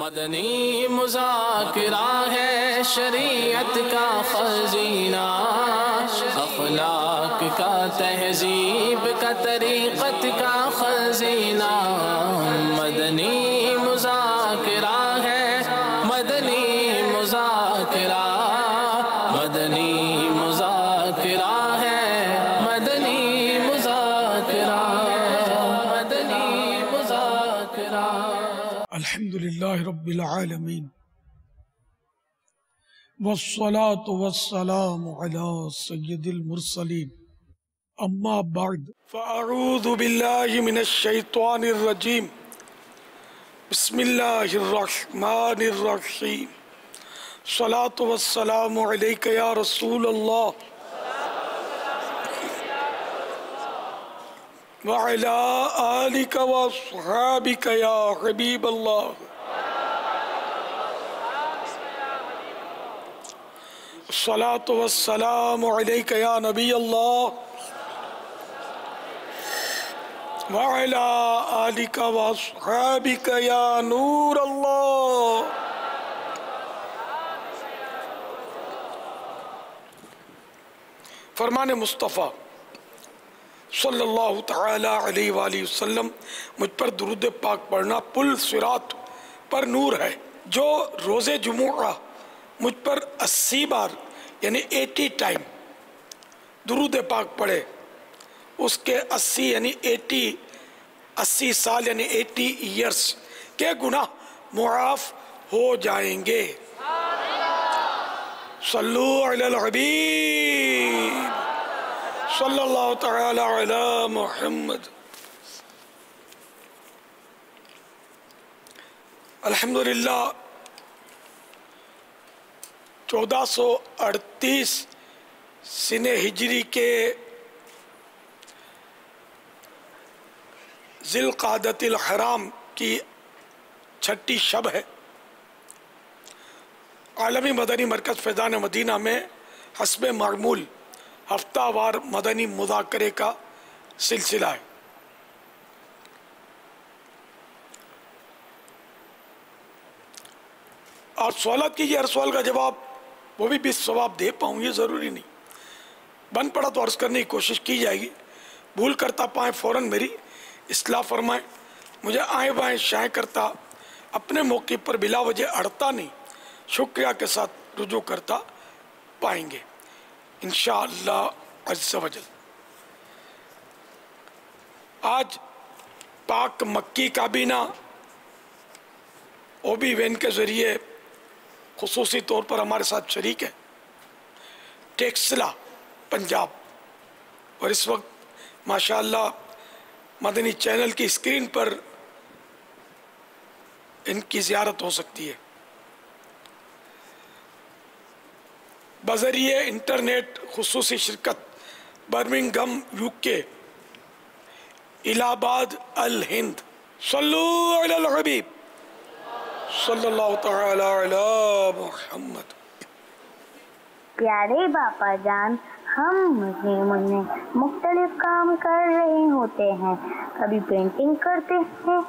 مدنی مذاکرہ ہے شریعت کا خزینہ، اخلاق کا تہذیب کا طریقت کا خزینہ، مدنی مذاکرہ ہے، مدنی مذاکرہ، مدنی مذاکرہ ہے، مدنی مذاکرہ، مدنی مذاکرہ۔ الحمدللہ رب العالمین والصلاة والسلام علی سید المرسلین، اما بعد فاعوذ باللہ من الشیطان الرجیم، بسم اللہ الرحمن الرحیم، الصلاة والسلام علیک یا رسول اللہ وعلى آلك وأصحابك يا حبيب الله، الصلاة والسلام عليك يا نبي الله وعلى آلك وأصحابك يا نور الله۔ فرمان مصطفیٰ صلی اللہ تعالی علیہ وآلہ وسلم، مجھ پر درود پاک پڑھنا پل صراط پر نور ہے۔ جو روز جمعہ مجھ پر 80 بار یعنی 80 ٹائم درود پاک پڑھے، اس کے 80 یعنی 80 سال یعنی 80 ایئرس کے گناہ معاف ہو جائیں گے۔ صلو علی الحبیب صلی اللہ تعالی علی محمد۔ الحمدللہ 1438 سنہ ہجری کے ذی القعدۃ الحرام کی 6ٹھی شب ہے۔ عالمی مدنی مرکز فیضان مدینہ میں حسب معمول ہفتہ وار مدنی مذاکرے کا سلسلہ ہے۔ اور سوالات کیجیے، ہر سوال کا جواب وہ بھی 20 ثواب دے پاؤں یہ ضروری نہیں، بن پڑا تو عرض کرنے کی کوشش کی جائے گی۔ بھول کرتا پائیں فوراً میری اصلاح فرمائیں، مجھے آئیں بائیں شائیں کرتا اپنے موقع پر بلا وجہ اڑتا نہیں، شکریہ کے ساتھ رجوع کرتا پائیں گے انشاءاللہ عز و جل۔ آج پاک مکی کابینہ اوبی وین کے ذریعے خصوصی طور پر ہمارے ساتھ شریک ہے ٹیکسلا پنجاب، اور اس وقت ماشاءاللہ مدنی چینل کی اسکرین پر ان کی زیارت ہو سکتی ہے۔ بذریعہ انٹرنیٹ خصوصی شرکت برمنگھم UK، الہ آباد الہند۔ صلو علی الحبیب صلی اللہ تعالی علی محمد۔ پیارے باپا جان، ہم مسلموں نے مختلف کام کر رہے ہوتے ہیں، کبھی پینٹنگ کرتے ہیں،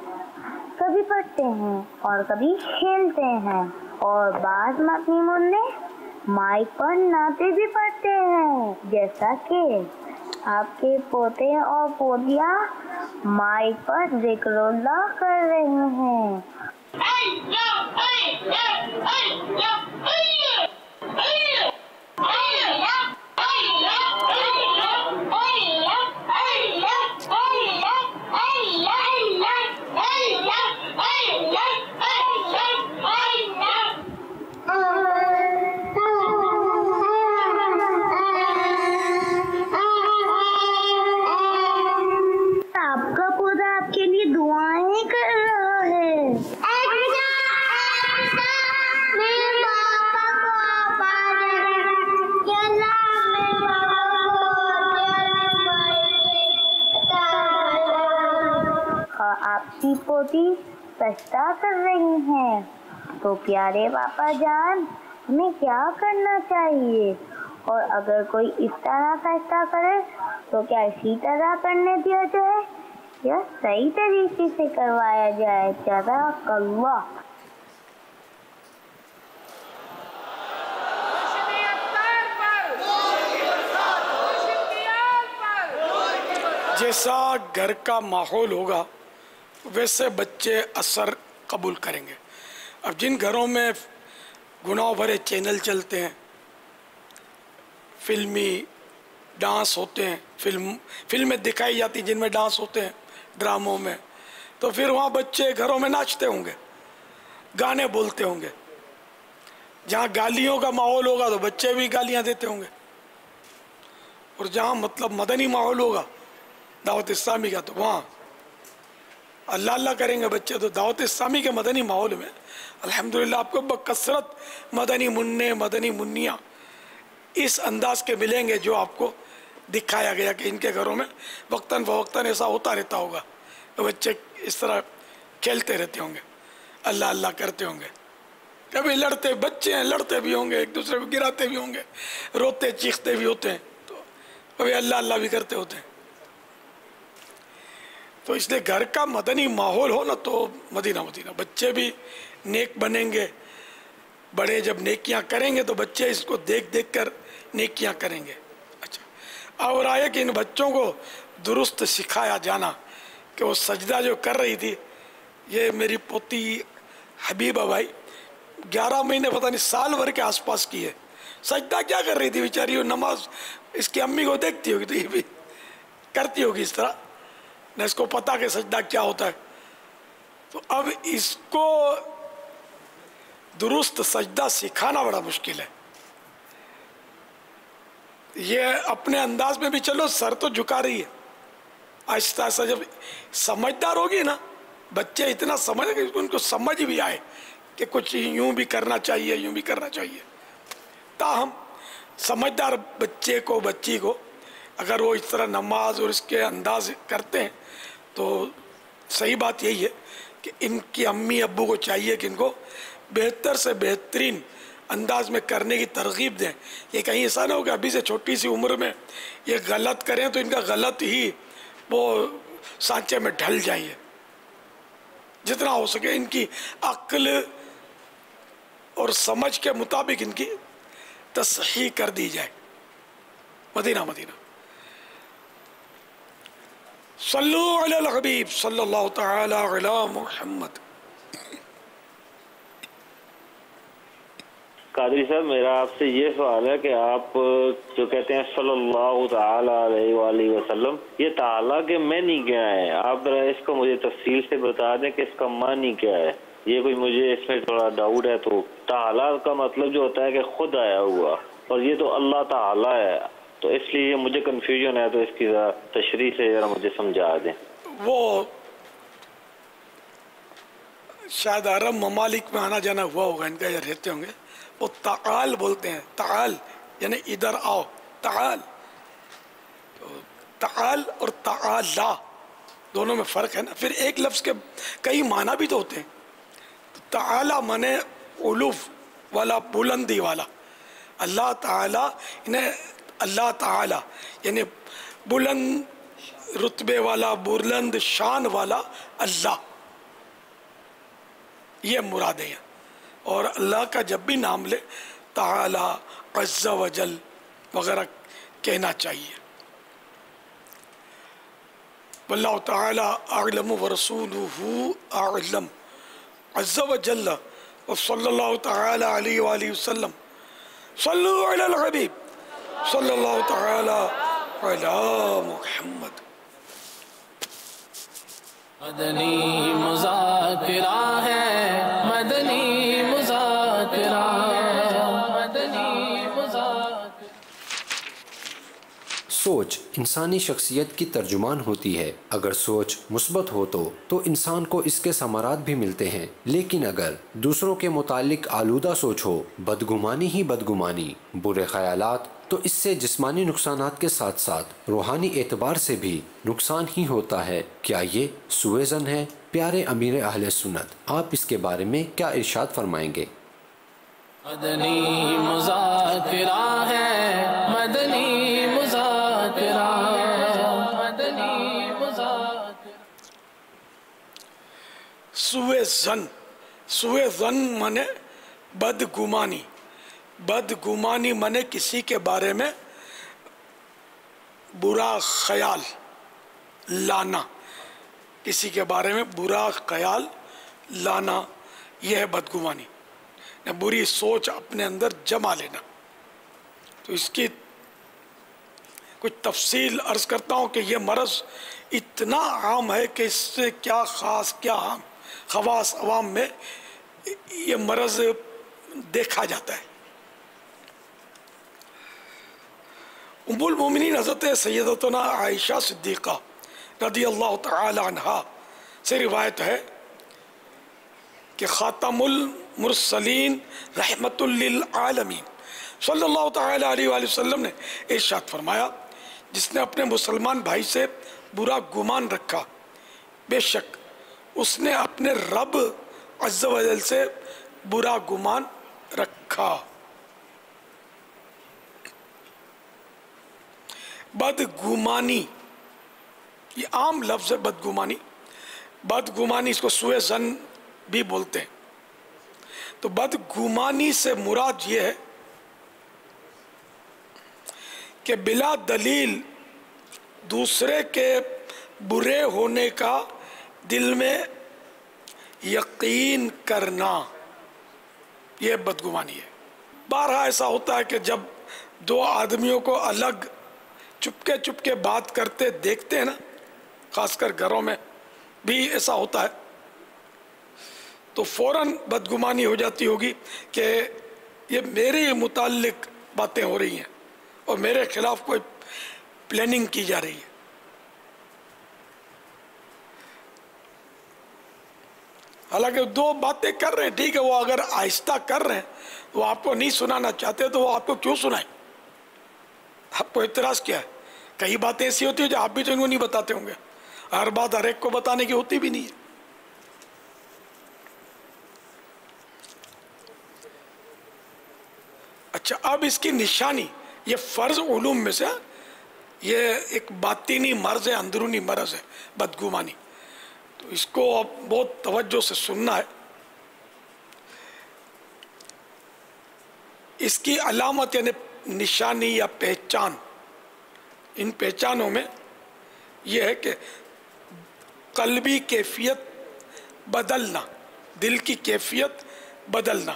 کبھی پڑھتے ہیں اور کبھی کھیلتے ہیں، اور بعض مسلموں نے مائک پر نعتیں بھی پڑھتے ہیں، جیسا کہ آپ کے پوتے اور پوتیاں مائک پر ذکر اللہ کر رہے ہیں۔ آپ کا پودا آپ کے لیے دعائیں کر رہا ہے۔ آپ کی پوتی سجدہ کر رہی ہیں، تو پیارے باپا جان ہمیں کیا کرنا چاہیے؟ اور اگر کوئی اس طرح سجدہ کرے تو کیا اسی طرح کرنے دیا جائے یا صحیح طریقے سے کروایا جائے؟ جزاک اللہ۔ جیسا گھر کا ماحول ہوگا ویسے بچے اثر قبول کریں گے. اب جن گھروں میں گناہ بھرے چینل چلتے ہیں، فلمی ڈانس ہوتے ہیں، فلمیں دکھائی جاتی جن میں ڈانس ہوتے ہیں ڈراموں میں، تو پھر وہاں بچے گھروں میں ناچتے ہوں گے، گانے بولتے ہوں گے. جہاں گالیوں کا ماحول ہوگا تو بچے بھی گالیاں دیتے ہوں گے، اور جہاں مطلب مدنی ماحول ہوگا دعوت اسلامی کا تو وہاں اللہ اللہ کریں گے بچے. تو دعوت اسلامی کے مدنی ماحول میں الحمدللہ آپ کو بکثرت مدنی منع مدنی منیاں اس انداز کے ملیں گے جو آپ کو دکھایا گیا کہ ان کے گھروں میں وقتاً فوقتاً ایسا ہوتا رہتا ہوگا. تو بچے اس طرح کھیلتے رہتے ہوں گے، اللہ اللہ کرتے ہوں گے. کبھی لڑتے بچے ہیں، لڑتے بھی ہوں گے، ایک دوسرے کو گراتے بھی ہوں گے، روتے چیختے بھی ہوتے ہیں، تو کبھی اللہ اللہ بھی کرتے ہوتے ہیں. تو اس لیے گھر کا مدنی ماحول ہو نا تو مدینہ مدینہ. بچے بھی نیک بنیں گے، بڑے جب نیکیاں کریں گے تو بچے اس کو دیکھ دیکھ کر نیکیاں کریں گے. اچھا، اور آیا کہ ان بچوں کو درست سکھایا جانا کہ وہ سجدہ جو کر رہی تھی، یہ میری پوتی حبیبہ بھائی 11 مہینے پتہ نہیں سال بھر کے آس پاس کی ہے. سجدہ کیا کر رہی تھی بیچاری، وہ نماز اس کی امی کو دیکھتی ہوگی تو یہ بھی کرتی ہوگی اس طرح، نہ اس کو پتا کہ سجدہ کیا ہوتا ہے. تو اب اس کو درست سجدہ سکھانا بڑا مشکل ہے. یہ اپنے انداز میں بھی چلو سر تو جھکا رہی ہے، آہستہ آہستہ جب سمجھدار ہوگی نا، بچے اتنا سمجھ کہ ان کو سمجھ بھی آئے کہ کچھ یوں بھی کرنا چاہیے، یوں بھی کرنا چاہیے. تاہم سمجھدار بچے کو بچی کو اگر وہ اس طرح نماز اور اس کے انداز کرتے ہیں تو صحیح بات یہی ہے کہ ان کی امی ابو کو چاہیے کہ ان کو بہتر سے بہترین انداز میں کرنے کی ترغیب دیں. یہ کہیں ایسا نہ ہو کہ ابھی سے چھوٹی سی عمر میں یہ غلط کریں تو ان کا غلط ہی وہ سانچے میں ڈھل جائیں. جتنا ہو سکے ان کی عقل اور سمجھ کے مطابق ان کی تصحیح کر دی جائے. مدینہ مدینہ. صلو علی الحبیب صلی اللہ تعالی علی محمد. قادری صاحب، میرا آپ سے یہ سوال ہے کہ آپ جو کہتے ہیں صلی اللہ تعالی علیہ وآلہ وسلم، یہ تعالیٰ کے معنی کیا ہے؟ آپ ذرا اس کو مجھے تفصیل سے بتا دیں کہ اس کا معنی کیا ہے. یہ کوئی مجھے اس میں تھوڑا ڈاؤٹ ہے. تو تعالیٰ کا مطلب جو ہوتا ہے کہ خود آیا ہوا، اور یہ تو اللہ تعالیٰ ہے، تو اس لیے مجھے کنفیوژن ہے. تو اس کی ذرا تشریح سے ذرا مجھے سمجھا دیں. وہ شاید عرب ممالک میں آنا جانا ہوا ہوگا ان کا، یا رہتے ہوں گے. وہ تعال بولتے ہیں، تعال یعنی ادھر آؤ. تعال، تعال اور تعالی دونوں میں فرق ہے نا. پھر ایک لفظ کے کئی معنی بھی تو ہوتے ہیں. تعالی مانے علوف والا، بلندی والا. اللہ تعالی انہیں اللہ تعالی یعنی بلند رتبے والا، بلند شان والا اللہ، یہ مراد ہے. اور اللہ کا جب بھی نام لے تعالی، عز و جل وغیرہ کہنا چاہیے. واللہ تعالی اعلم ورسولہ اعلم. عز و جل وصلی اللہ تعالی علیہ وآلہ وسلم. صلو علی الحبیب صلی اللہ تعالی علی محمد. مدنی مذاکرہ ہے، مدنی مذاکرہ، مدنی مذاکرہ. سوچ انسانی شخصیت کی ترجمان ہوتی ہے. اگر سوچ مثبت ہو تو انسان کو اس کے ثمرات بھی ملتے ہیں، لیکن اگر دوسروں کے متعلق آلودہ سوچ ہو، بدگمانی ہی بدگمانی، برے خیالات، تو اس سے جسمانی نقصانات کے ساتھ ساتھ روحانی اعتبار سے بھی نقصان ہی ہوتا ہے. کیا یہ سوء ظن ہے؟ پیارے امیر اہل سنت، آپ اس کے بارے میں کیا ارشاد فرمائیں گے؟ مدنی مذاکرہ ہے، مدنی مذاکرہ، مدنی مذاکرہ. سوء ظن، سوء ظن مانے بدگمانی. بدگمانی مانے کسی کے بارے میں برا خیال لانا، کسی کے بارے میں برا خیال لانا، یہ ہے بدگمانی، بری سوچ اپنے اندر جما لینا۔ تو اس کی کچھ تفصیل عرض کرتا ہوں کہ یہ مرض اتنا عام ہے کہ اس سے کیا خاص کیا عام خواص عوام میں یہ مرض دیکھا جاتا ہے۔ ام المومنین حضرت سیدتنا عائشہ صدیقہ رضی اللہ تعالی عنہا سے روایت ہے کہ خاتم المرسلین رحمت للعالمین صلی اللہ تعالی علیہ وآلہ وسلم نے ارشاد فرمایا، جس نے اپنے مسلمان بھائی سے برا گمان رکھا، بے شک اس نے اپنے رب عز و جل سے برا گمان رکھا۔ بدگمانی یہ عام لفظ ہے، بدگمانی۔ بدگمانی اس کو سوء ظن بھی بولتے ہیں۔ تو بدگمانی سے مراد یہ ہے کہ بلا دلیل دوسرے کے برے ہونے کا دل میں یقین کرنا، یہ بدگمانی ہے۔ بارہا ایسا ہوتا ہے کہ جب دو آدمیوں کو الگ چپکے بات کرتے دیکھتے ہیں نا، خاص کر گھروں میں بھی ایسا ہوتا ہے، تو فوراً بدگمانی ہو جاتی ہوگی کہ یہ میرے متعلق باتیں ہو رہی ہیں اور میرے خلاف کوئی پلاننگ کی جا رہی ہے۔ حالانکہ دو باتیں کر رہے ہیں، ٹھیک ہے، وہ اگر آہستہ کر رہے ہیں، وہ آپ کو نہیں سنانا چاہتے تو وہ آپ کو کیوں سنائیں؟ آپ کو اعتراض کیا ہے؟ کئی باتیں ایسی ہوتی ہیں جو آپ بھی تو ان کو نہیں بتاتے ہوں گے، ہر بات ہر ایک کو بتانے کی ہوتی بھی نہیں ہے۔ اچھا، اب اس کی نشانی، یہ فرض علوم میں سے یہ ایک باطنی مرض ہے، اندرونی مرض ہے بدگمانی، تو اس کو اب بہت توجہ سے سننا ہے۔ اس کی علامت یعنی نشانی یا پہچان، ان پہچانوں میں یہ ہے کہ قلبی کیفیت بدلنا، دل کی کیفیت بدلنا۔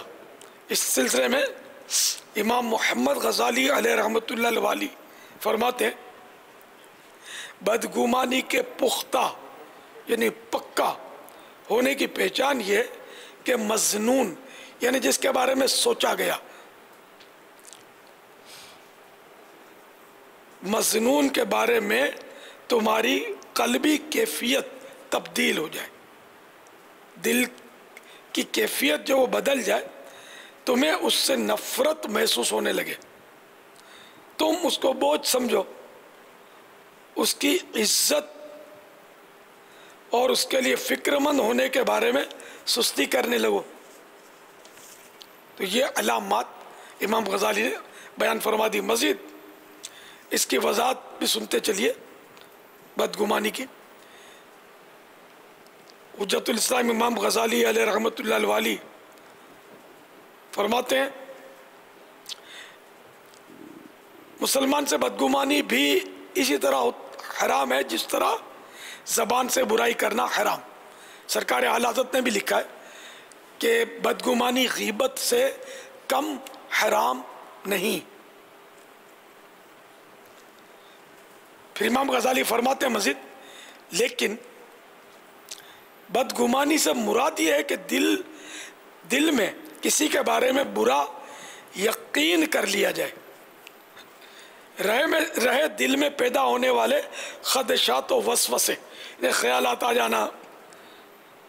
اس سلسلے میں امام محمد غزالی علیہ رحمۃ اللہ علیہ فرماتے ہیں، بدگمانی کے پختہ یعنی پکا ہونے کی پہچان یہ ہے کہ مظنون یعنی جس کے بارے میں سوچا گیا، مظنون کے بارے میں تمہاری قلبی کیفیت تبدیل ہو جائے، دل کی کیفیت جو وہ بدل جائے، تمہیں اس سے نفرت محسوس ہونے لگے، تم اس کو بوجھ سمجھو، اس کی عزت اور اس کے لیے فکر مند ہونے کے بارے میں سستی کرنے لگو۔ تو یہ علامات امام غزالی نے بیان فرما دی۔ مزید اس کی وضاحت بھی سنتے چلیے بدگمانی کی۔ حجت الاسلام امام غزالی علیہ رحمۃ اللہ علیہ فرماتے ہیں، مسلمان سے بدگمانی بھی اسی طرح حرام ہے جس طرح زبان سے برائی کرنا حرام۔ سرکار اعلی حضرت نے بھی لکھا ہے کہ بدگمانی غیبت سے کم حرام نہیں۔ پھر امام غزالی فرماتے ہیں مزید، لیکن بدگمانی سے مراد یہ ہے کہ دل میں کسی کے بارے میں برا یقین کر لیا جائے، رہے دل میں پیدا ہونے والے خدشات و وسوسے، خیالات آ جانا،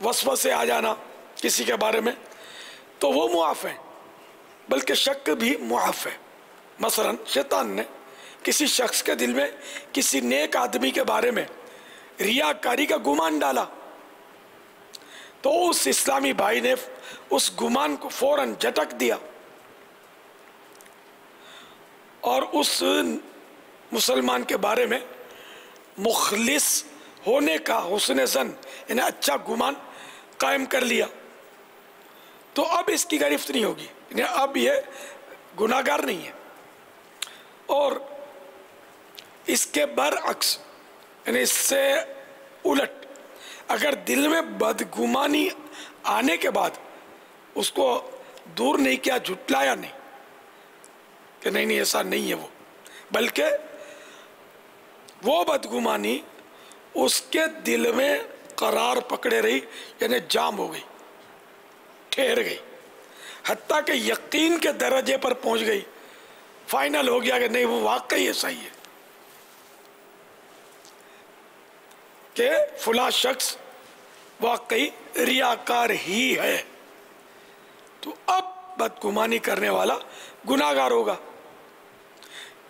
وسوسے آ جانا کسی کے بارے میں، تو وہ معاف ہیں، بلکہ شک بھی معاف ہے۔ مثلا شیطان نے کسی شخص کے دل میں کسی نیک آدمی کے بارے میں ریاکاری کا گمان ڈالا، تو اس اسلامی بھائی نے اس گمان کو فوراً جھٹک دیا اور اس مسلمان کے بارے میں مخلص ہونے کا حسن ظن یعنی اچھا گمان قائم کر لیا، تو اب اس کی گرفت نہیں ہوگی، یعنی اب یہ گناہ گار نہیں ہے۔ اور اس کے برعکس یعنی اس سے الٹ اگر دل میں بدگمانی آنے کے بعد اس کو دور نہیں کیا، جھٹلایا نہیں کہ نہیں ایسا نہیں ہے وہ، بلکہ وہ بدگمانی اس کے دل میں قرار پکڑے رہی، یعنی جام ہو گئی، ٹھہر گئی، حتیٰ کہ یقین کے درجے پر پہنچ گئی، فائنل ہو گیا کہ نہیں وہ واقعی ایسا ہی ہے کہ فلاں شخص واقعی ریاکار ہی ہے، تو اب بدگمانی کرنے والا گناہگار ہوگا،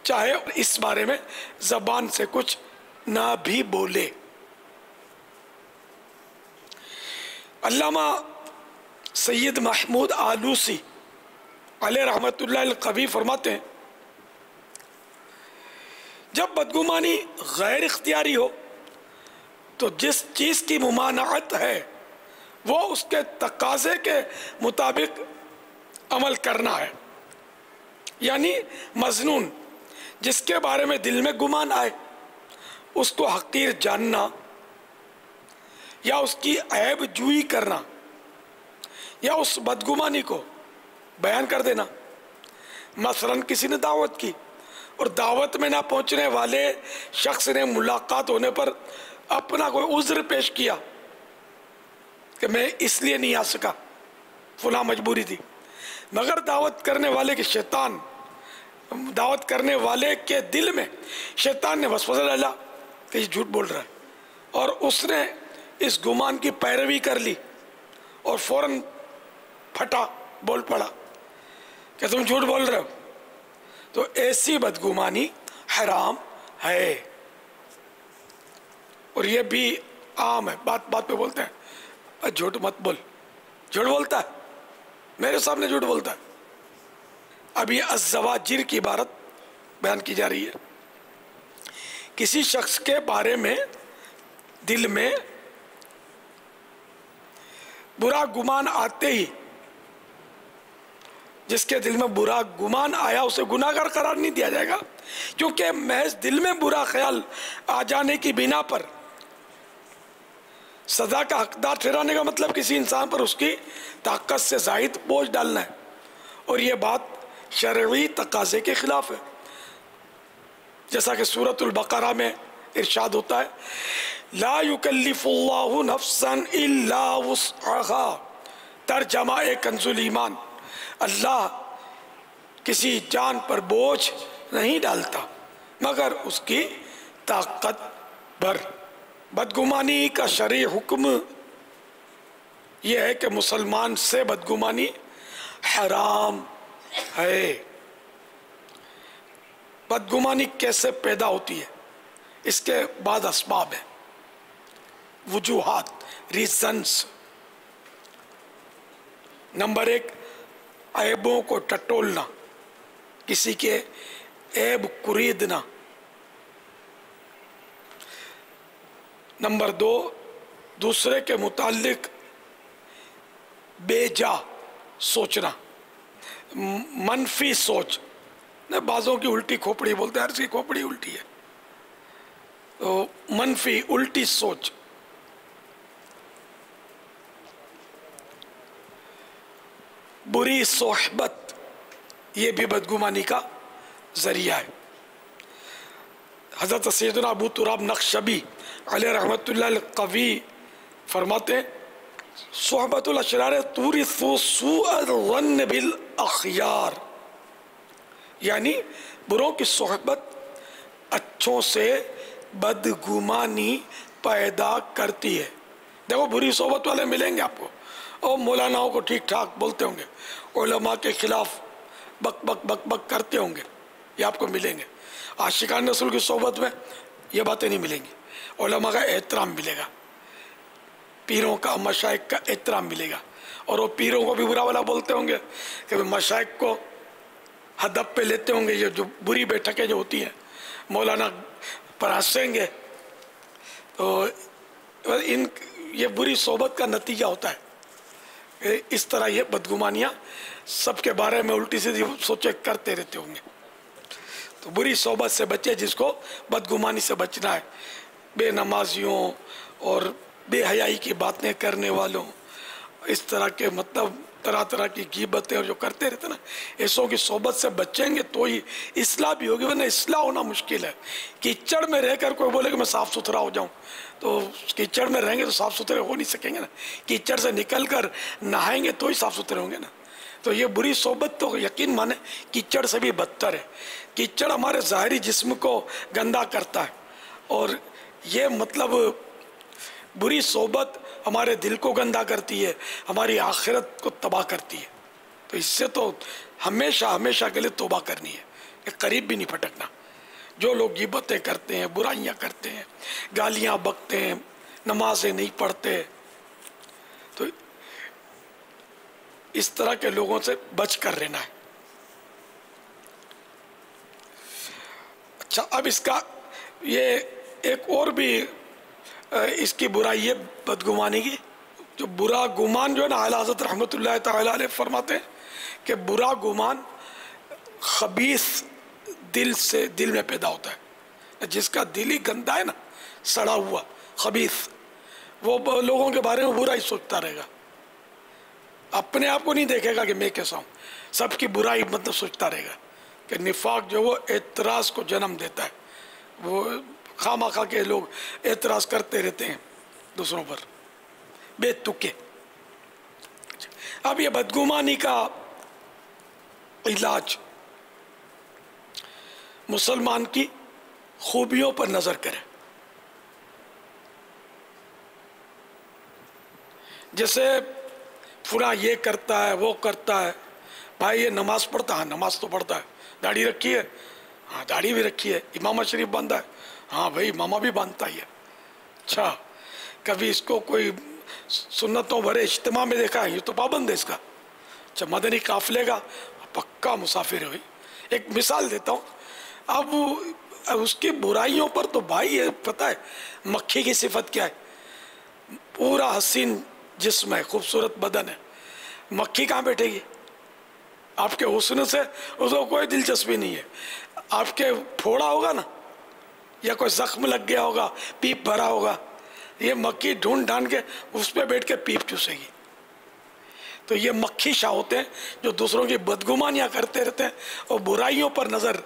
چاہے اس بارے میں زبان سے کچھ نہ بھی بولے۔ علامہ سید محمود آلوسی علیہ رحمت اللہ القوی فرماتے ہیں جب بدگمانی غیر اختیاری ہو تو جس چیز کی ممانعت ہے وہ اس کے تقاضے کے مطابق عمل کرنا ہے، یعنی مظنون جس کے بارے میں دل میں گمان آئے اس کو حقیر جاننا یا اس کی عیب جوئی کرنا یا اس بدگمانی کو بیان کر دینا۔ مثلا کسی نے دعوت کی اور دعوت میں نہ پہنچنے والے شخص نے ملاقات ہونے پر اپنا کوئی عذر پیش کیا کہ میں اس لیے نہیں آ سکا، فلاں مجبوری تھی، مگر دعوت کرنے والے کے دل میں شیطان نے وسوسہ ڈالا کہ یہ جھوٹ بول رہا ہے، اور اس نے اس گمان کی پیروی کر لی اور فوراً پھٹا بول پڑا کہ تم جھوٹ بول رہے ہو، تو ایسی بدگمانی حرام ہے۔ اور یہ بھی عام ہے، بات بات پہ بولتے ہیں جھوٹ مت بول، جھوٹ بولتا ہے، میرے سامنے جھوٹ بولتا ہے۔ اب یہ الزواجر کی عبارت بیان کی جا رہی ہے، کسی شخص کے بارے میں دل میں برا گمان آتے ہی، جس کے دل میں برا گمان آیا اسے گناہگار قرار نہیں دیا جائے گا، کیونکہ محض دل میں برا خیال آ جانے کی بنا پر سزا کا حقدار ٹھہرانے کا مطلب کسی انسان پر اس کی طاقت سے زائد بوجھ ڈالنا ہے، اور یہ بات شرعی تقاضے کے خلاف ہے، جیسا کہ سورۃ البقرہ میں ارشاد ہوتا ہے لا یکلف اللہ نفسا الا وسعها، ترجمہ کنز الایمان، اللہ کسی جان پر بوجھ نہیں ڈالتا مگر اس کی طاقت بھر۔ بدگمانی کا شرعی حکم یہ ہے کہ مسلمان سے بدگمانی حرام ہے۔ بدگمانی کیسے پیدا ہوتی ہے؟ اس کے بعد اسباب ہیں، وجوہات، ریزنز۔ نمبر 1، عیبوں کو ٹٹولنا، کسی کے عیب کریدنا۔ نمبر 2، دوسرے کے متعلق بے جا سوچنا، منفی سوچ، بعضوں کی الٹی کھوپڑی بولتے ہیں، ہر کی کھوپڑی الٹی ہے، تو منفی الٹی سوچ۔ بری صحبت، یہ بھی بدگمانی کا ذریعہ ہے۔ حضرت سیدنا ابو تراب نقشبی علیہ رحمت اللہ القوی فرماتے ہیں صحبت الاشرار تورث سوء الظن بالاخیار، یعنی بروں کی صحبت اچھوں سے بدگمانی پیدا کرتی ہے۔ دیکھو بری صحبت والے ملیں گے آپ کو، اور مولاناؤں کو ٹھیک ٹھاک بولتے ہوں گے، علماء کے خلاف بک بک بک بک کرتے ہوں گے، یہ آپ کو ملیں گے۔ عاشقان رسول کی صحبت میں یہ باتیں نہیں ملیں گی، علماء کا احترام ملے گا، پیروں کا مشائخ کا احترام ملے گا، اور وہ پیروں کو بھی برا والا بولتے ہوں گے کہ مشائخ کو ہدف پہ لیتے ہوں گے، یہ جو بری بیٹھکیں جو ہوتی ہیں مولانا پر ہنسیں گے، تو یہ بری صحبت کا نتیجہ ہوتا ہے۔ اس طرح یہ بدگمانیاں سب کے بارے میں الٹی سیدھی سوچے کرتے رہتے ہوں گے، تو بری صحبت سے بچے، جس کو بدگمانی سے بچنا ہے۔ بے نمازیوں اور بے حیائی کی باتیں کرنے والوں، اس طرح کے مطلب طرح طرح کی غیبتیں اور جو کرتے رہتے نا، ایسوں کی صحبت سے بچیں گے تو ہی اصلاح بھی ہوگی، ورنہ اصلاح ہونا مشکل ہے۔ کیچڑ میں رہ کر کوئی بولے کہ میں صاف ستھرا ہو جاؤں، تو کیچڑ میں رہیں گے تو صاف ستھرے ہو نہیں سکیں گے نا، کیچڑ سے نکل کر نہائیں گے تو ہی صاف ستھرے ہوں گے نا۔ تو یہ بری صحبت تو یقین مانے کیچڑ سے بھی بدتر ہے۔ کیچڑ ہمارے ظاہری جسم کو گندا کرتا ہے، اور یہ مطلب بری صحبت ہمارے دل کو گندا کرتی ہے، ہماری آخرت کو تباہ کرتی ہے۔ تو اس سے تو ہمیشہ ہمیشہ کے لیے توبہ کرنی ہے کہ قریب بھی نہیں پھٹکنا۔ جو لوگ غیبتیں کرتے ہیں، برائیاں کرتے ہیں، گالیاں بکتے ہیں، نمازیں نہیں پڑھتے، تو اس طرح کے لوگوں سے بچ کر رہنا ہے۔ اچھا، اب اس کا یہ ایک اور بھی اس کی برائی ہے بدگمانی کی۔ جو برا گمان جو ہے نا، اعلیٰ حضرت رحمۃ اللہ تعالیٰ علیہ فرماتے ہیں کہ برا گمان خبیث دل میں پیدا ہوتا ہے۔ جس کا دل ہی گندا ہے نا، سڑا ہوا، خبیث، وہ لوگوں کے بارے میں برا ہی سوچتا رہے گا، اپنے آپ کو نہیں دیکھے گا کہ میں کیسا ہوں، سب کی برائی مطلب سوچتا رہے گا۔ کہ نفاق جو وہ اعتراض کو جنم دیتا ہے، وہ خواہ کے لوگ اعتراض کرتے رہتے ہیں دوسروں پر بے تکے۔ اب یہ بدگمانی کا علاج مسلمان کی خوبیوں پر نظر کرے۔ جیسے فلاں یہ کرتا ہے، وہ کرتا ہے، بھائی یہ نماز پڑھتا ہے، نماز تو پڑھتا ہے، داڑھی رکھی ہے، ہاں داڑھی بھی رکھی ہے، امامہ شریف باندھا ہے، ہاں بھائی امامہ بھی باندھتا ہی ہے۔ اچھا، کبھی اس کو کوئی سنتوں بھرے اجتماع میں دیکھا ہے، یہ تو پابند ہے اس کا۔ اچھا، مدنی قافلے کا پکا مسافر ہے بھائی۔ ایک مثال دیتا ہوں، اب اس کی برائیوں پر تو بھائی یہ پتہ ہے مکھی کی صفت کیا ہے، پورا حسین جسم ہے، خوبصورت بدن ہے، مکھی کہاں بیٹھے گی؟ آپ کے حسن سے اس کو کوئی دلچسپی نہیں ہے۔ آپ کے پھوڑا ہوگا نا، یا کوئی زخم لگ گیا ہوگا، پیپ بھرا ہوگا، یہ مکھی ڈھونڈ ڈھانڈ کے اس پہ بیٹھ کے پیپ چوسے گی۔ تو یہ مکھی شاہ ہوتے ہیں جو دوسروں کی بدگمانیاں کرتے رہتے ہیں اور برائیوں پر نظر۔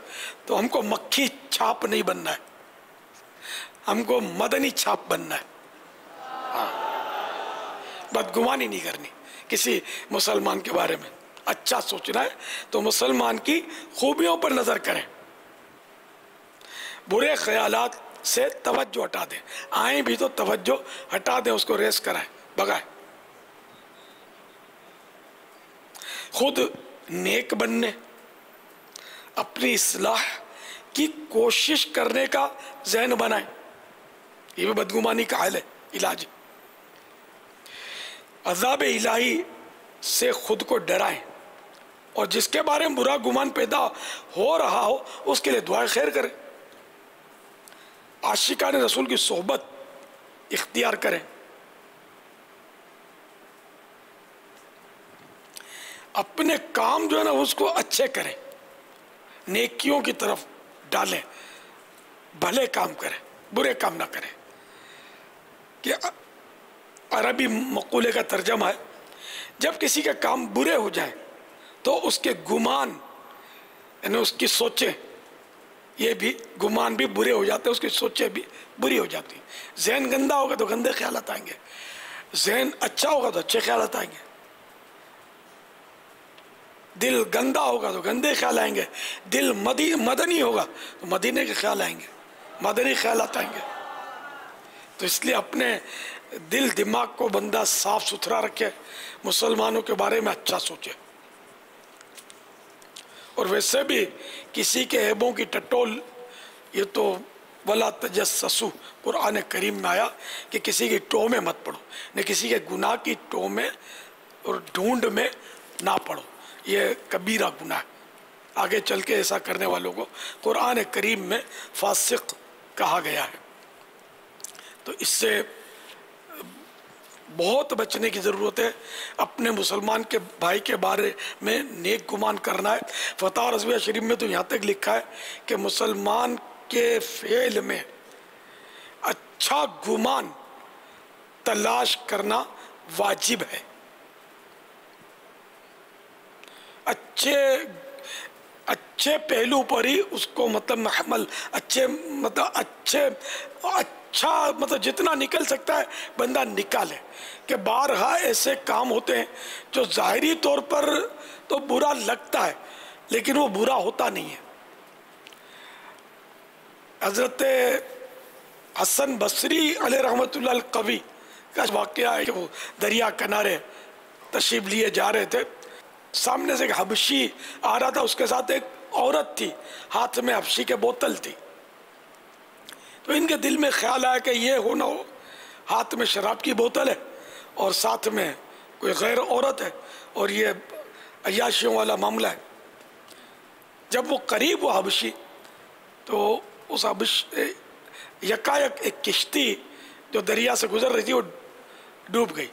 تو ہم کو مکھی چھاپ نہیں بننا ہے، ہم کو مدنی چھاپ بننا ہے، بدگمانی نہیں کرنی کسی مسلمان کے بارے میں، اچھا سوچنا ہے تو مسلمان کی خوبیوں پر نظر کریں، برے خیالات سے توجہ ہٹا دیں، آئیں بھی تو توجہ ہٹا دیں، اس کو ریس کرائیں، بگائیں، خود نیک بننے، اپنی اصلاح کی کوشش کرنے کا ذہن بنائیں۔ یہ بھی بدگمانی کا حل ہے، علاج۔ عذاب الہی سے خود کو ڈرائیں، اور جس کے بارے میں برا گمان پیدا ہو رہا ہو اس کے لیے دعائیں خیر کریں، عاشقان رسول کی صحبت اختیار کریں، اپنے کام جو ہے نا اس کو اچھے کریں، نیکیوں کی طرف ڈالیں، بھلے کام کریں، برے کام نہ کریں۔ کہ عربی مقولے کا ترجمہ ہے، جب کسی کے کام برے ہو جائیں تو اس کے گمان، یعنی اس کی سوچیں، یہ بھی گمان بھی برے ہو جاتے ہیں، اس کی سوچیں بھی بری ہو جاتی ہیں۔ ذہن گندا ہوگا تو گندے خیالات آئیں گے، ذہن اچھا ہوگا تو اچھے خیالات آئیں گے، دل گندا ہوگا تو گندے خیال آئیں گے، دل مدنی ہوگا تو مدینے کے خیال آئیں گے، مدنی خیالات آئیں گے۔ تو اس لیے اپنے دل دماغ کو بندہ صاف ستھرا رکھے، مسلمانوں کے بارے میں اچھا سوچے، اور ویسے بھی کسی کے عیبوں کی ٹٹول، یہ تو وَلَا تَجَسَّسُوا قرآن کریم میں آیا کہ کسی کی ٹو میں مت پڑھو، نہ کسی کے گناہ کی ٹو میں اور ڈھونڈ میں نہ پڑھو، یہ کبیرہ گناہ ہے۔ آگے چل کے ایسا کرنے والوں کو قرآن کریم میں فاسق کہا گیا ہے۔ تو اس سے بہت بچنے کی ضرورت ہے، اپنے مسلمان کے بھائی کے بارے میں نیک گمان کرنا ہے۔ فتح رضویہ شریف میں تو یہاں تک لکھا ہے کہ مسلمان کے فعل میں اچھا گمان تلاش کرنا واجب ہے. اچھے پہلو پر ہی اس کو مطلب محمل اچھا جتنا نکل سکتا ہے بندہ نکالے. کہ بارہا ایسے کام ہوتے ہیں جو ظاہری طور پر تو برا لگتا ہے لیکن وہ برا ہوتا نہیں ہے. حضرت حسن بصری علیہ رحمۃ اللہ القوی کا واقعہ ہے کہ وہ دریا کنارے تشریف لیے جا رہے تھے. سامنے سے ایک حبشی آ رہا تھا, اس کے ساتھ ایک عورت تھی, ہاتھ میں حبشی کے بوتل تھی. تو ان کے دل میں خیال آیا کہ یہ ہو نہ ہو ہاتھ میں شراب کی بوتل ہے اور ساتھ میں کوئی غیر عورت ہے اور یہ عیاشیوں والا معاملہ ہے. جب وہ قریب ہوا حبشی تو اس یکایک ایک کشتی جو دریا سے گزر رہی تھی وہ ڈوب گئی.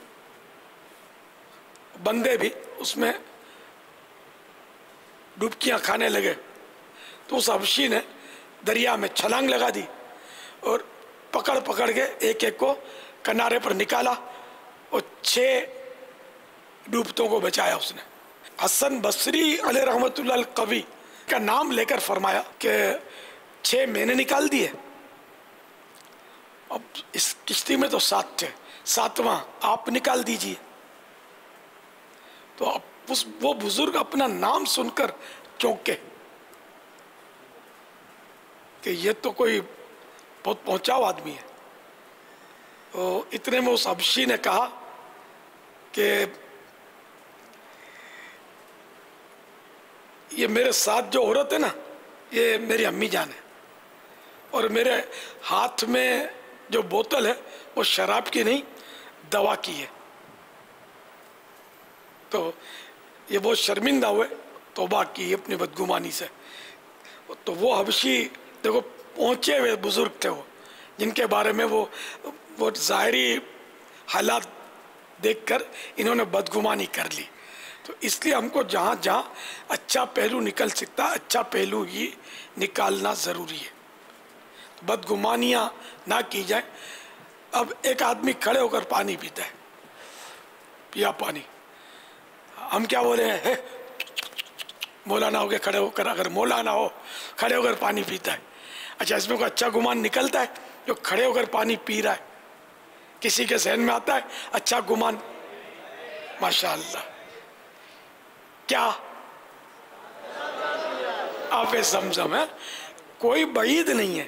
بندے بھی اس میں ڈبکیاں کھانے لگے. تو اس حبشی نے دریا میں چھلانگ لگا دی اور پکڑ کے ایک کو کنارے پر نکالا اور 6 ڈوبتوں کو بچایا اس نے. حسن بصری علیہ رحمۃ اللہ القوی کا نام لے کر فرمایا کہ 6 میں نے نکال دیے, اب اس کشتی میں تو 7 تھے, 7واں آپ نکال دیجئے. تو اب وہ بزرگ اپنا نام سن کر چونکے کہ یہ تو کوئی بہت پہنچاؤ آدمی ہے. تو اتنے میں اس حبشی نے کہا کہ یہ میرے ساتھ جو عورت ہے نا یہ میری امی جان ہے اور میرے ہاتھ میں جو بوتل ہے وہ شراب کی نہیں دوا کی ہے. تو یہ بہت شرمندہ ہوئے, توبہ کی اپنی بدگمانی سے. تو وہ حبشی دیکھو پہنچے ہوئے بزرگ تھے وہ, جن کے بارے میں وہ ظاہری حالات دیکھ کر انہوں نے بدگمانی کر لی. تو اس لیے ہم کو جہاں جہاں اچھا پہلو نکل سکتا ہے اچھا پہلو ہی نکالنا ضروری ہے, بدگمانیاں نہ کی جائیں. اب ایک آدمی کھڑے ہو کر پانی پیتا ہے, پیا پانی, ہم کیا بولے ہیں مولانا ہو کے کھڑے ہو کر, اگر مولانا ہو کھڑے ہو کر پانی پیتا ہے. اچھا اس میں کوئی اچھا گمان نکلتا ہے جو کھڑے ہو کر پانی پی رہا ہے؟ کسی کے ذہن میں آتا ہے اچھا گمان؟ ماشاءاللہ, کیا آب زمزم ہے. کوئی بعید نہیں ہے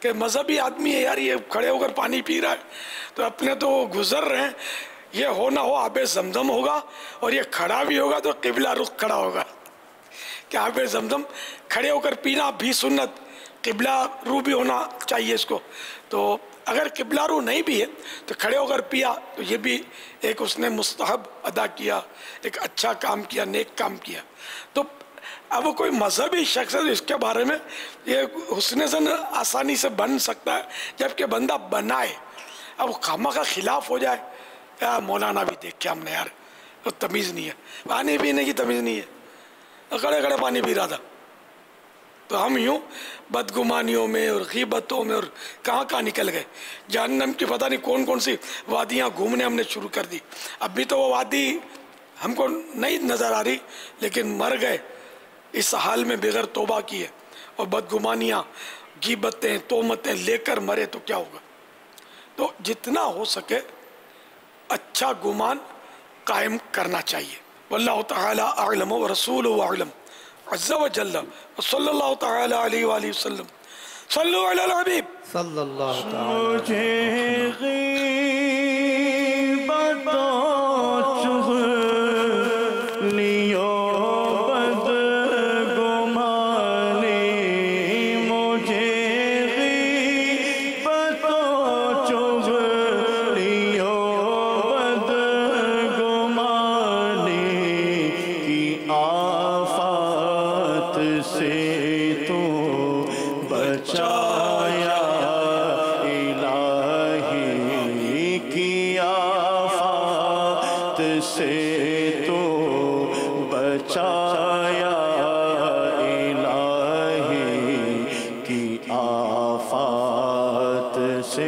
کہ مذہبی آدمی ہے یار یہ کھڑے ہو کر پانی پی رہا ہے تو اپنے تو گزر رہے ہیں, یہ ہو نہ ہو آب زمزم ہوگا اور یہ کھڑا بھی ہوگا تو قبلہ رخ کھڑا ہوگا. کہ آب زمزم کھڑے ہو کر پینا بھی سنت, قبلہ رو بھی ہونا چاہیے اس کو. تو اگر قبلہ رو نہیں بھی ہے تو کھڑے ہو کر پیا تو یہ بھی ایک اس نے مستحب ادا کیا, ایک اچھا کام کیا, نیک کام کیا. تو اب وہ کوئی مذہبی شخص ہے اس کے بارے میں یہ حسن ظن آسانی سے بن سکتا ہے جبکہ بندہ بنائے. اب وہ خامہ کا خلاف ہو جائے, یار مولانا بھی دیکھ کے ہم نے یار وہ تمیز نہیں ہے, پانی پینے کی تمیز نہیں ہے, کھڑے پانی پی رہا تھا. تو ہم یوں بدگمانیوں میں اور غیبتوں میں اور کہاں نکل گئے. جہنم کی پتہ نہیں کون سی وادیاں گھومنے ہم نے شروع کر دی. اب بھی تو وہ وادی ہم کو نہیں نظر آ رہی لیکن مر گئے اس حال میں بغیر توبہ کیے اور بدگمانیاں غیبتیں تہمتیں لے کر مرے تو کیا ہوگا. تو جتنا ہو سکے اچھا گمان قائم کرنا چاہیے. واللہ تعالی اعلم ورسولہ اعلم عز و جل صلی اللہ تعالی علیہ وآلہ وسلم. صلو علی الحبیب صلی اللہ تعالی. مجھے آفات سے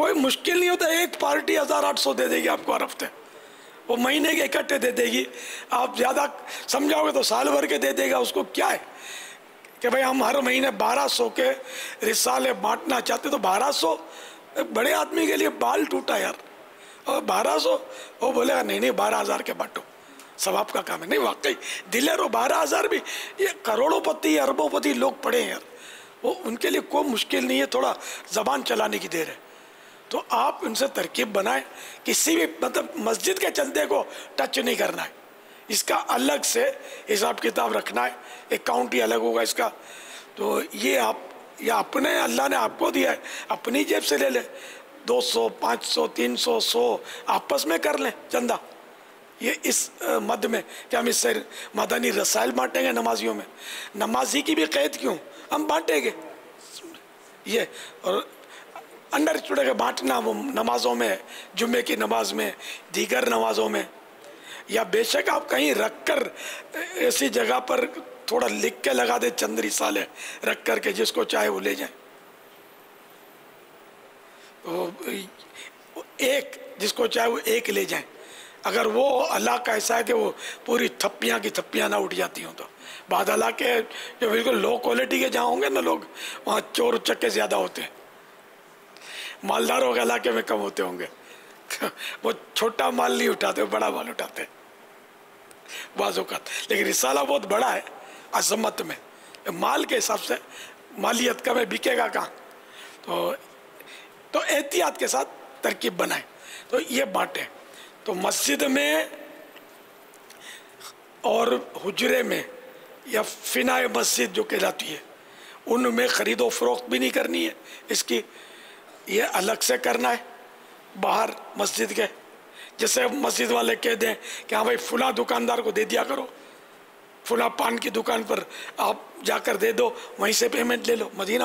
کوئی مشکل نہیں ہوتا، ایک پارٹی 1800 دے دے گی آپ کو ہر ہفتے، وہ مہینے کے اکٹھے دے دے گی. آپ زیادہ سمجھاؤ گے تو سال بھر کے دے دے گا. اس کو کیا ہے کہ بھائی ہم ہر مہینے 1200 کے رسالے بانٹنا چاہتے، تو 1200 بڑے آدمی کے لیے بال ٹوٹا یار. اور 1200 وہ بولے گا نہیں 12,000 کے بانٹو، ثواب کا کام ہے. نہیں واقعی دلیر ہو، 12,000 بھی یہ کروڑوں پتی اربوں پتی لوگ پڑے ہیں یار، وہ ان کے لیے کوئی مشکل نہیں ہے، تھوڑا زبان چلانے کی دیر ہے. تو آپ ان سے ترکیب بنائیں، کسی بھی مطلب مسجد کے چندے کو ٹچ نہیں کرنا ہے، اس کا الگ سے حساب کتاب رکھنا ہے، اکاؤنٹ ہی الگ ہوگا اس کا. تو یہ آپ یا اپنے اللہ نے آپ کو دیا ہے اپنی جیب سے لے لیں، 200 500 300 100 آپس میں کر لیں چندہ. یہ اس مد میں کہ ہم اس سے مدنی رسائل بانٹیں گے نمازیوں میں، نمازی کی بھی قید کیوں، ہم بانٹیں گے یہ. اور انڈر اسٹوڈے کے بانٹنا وہ نمازوں میں، جمعے کی نماز میں، دیگر نمازوں میں، یا بے شک آپ کہیں رکھ کر ایسی جگہ پر تھوڑا لکھ کے لگا دے چند رسالے رکھ کر کے جس کو چاہے وہ لے جائیں. ایک جس کو چاہے وہ ایک لے جائیں. اگر وہ علاقہ ایسا ہے کہ وہ پوری تھپیاں کی تھپیاں نہ اٹھ جاتی ہوں تو بعض علاقے جو بالکل لو کوالٹی کے جہاں ہوں گے نا لوگ، وہاں چور چکے زیادہ ہوتے ہیں، مالداروں کے علاقے میں کم ہوتے ہوں گے. وہ چھوٹا مال نہیں اٹھاتے، بڑا مال اٹھاتے بعض اوقات. لیکن رسالہ بہت بڑا ہے عظمت میں، مال کے حساب سے مالیت کم ہے، بکے گا کہاں. تو احتیاط کے ساتھ ترکیب بنائیں. تو یہ بانٹیں. تو مسجد میں اور حجرے میں یا فنائے مسجد جو کہلاتی ہے، ان میں خرید و فروخت بھی نہیں کرنی ہے اس کی، یہ الگ سے کرنا ہے. باہر مسجد کے جیسے مسجد والے کہہ دیں کہ ہاں بھائی فلاں دکاندار کو دے دیا کرو، فلاں پان کی دکان پر آپ جا کر دے دو، وہیں سے پیمنٹ لے لو. مدینہ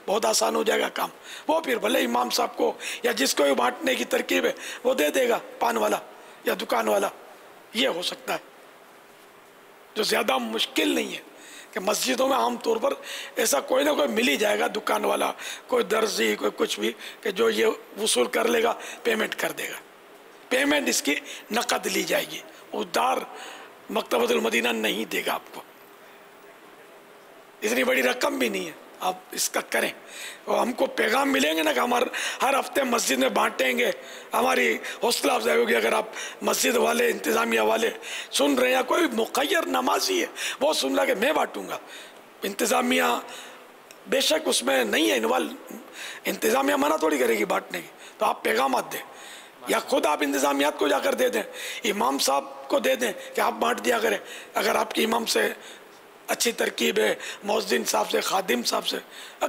بہت آسان ہو جائے گا کام. وہ پھر بھلے امام صاحب کو یا جس کو بھی بانٹنے کی ترکیب ہے وہ دے دے گا، پان والا یا دکان والا. یہ ہو سکتا ہے جو زیادہ مشکل نہیں ہے. کہ مسجدوں میں عام طور پر ایسا کوئی نہ کوئی مل ہی جائے گا، دکان والا، کوئی درزی، کوئی کچھ بھی، کہ جو یہ وصول کر لے گا، پیمنٹ کر دے گا. پیمنٹ اس کی نقد لی جائے گی، ادھار مکتبۃ المدینہ نہیں دے گا آپ کو. اتنی بڑی رقم بھی نہیں ہے، آپ اس کا کریں. اور ہم کو پیغام ملیں گے نا کہ ہر ہفتے مسجد میں بانٹیں گے، ہماری حوصلہ افزائی ہوگی. اگر آپ مسجد والے، انتظامیہ والے سن رہے ہیں، کوئی مخیر نمازی ہے وہ سن رہا کہ میں بانٹوں گا، انتظامیہ بے شک اس میں نہیں ہے انوالو، انتظامیہ منع تھوڑی کرے گی بانٹنے کی. تو آپ پیغامات دیں، یا خود آپ انتظامیات کو جا کر دے دیں، امام صاحب کو دے دیں کہ آپ بانٹ دیا کریں. اگر آپ کی امام سے اچھی ترکیب ہے، مؤذن صاحب سے، خادم صاحب سے،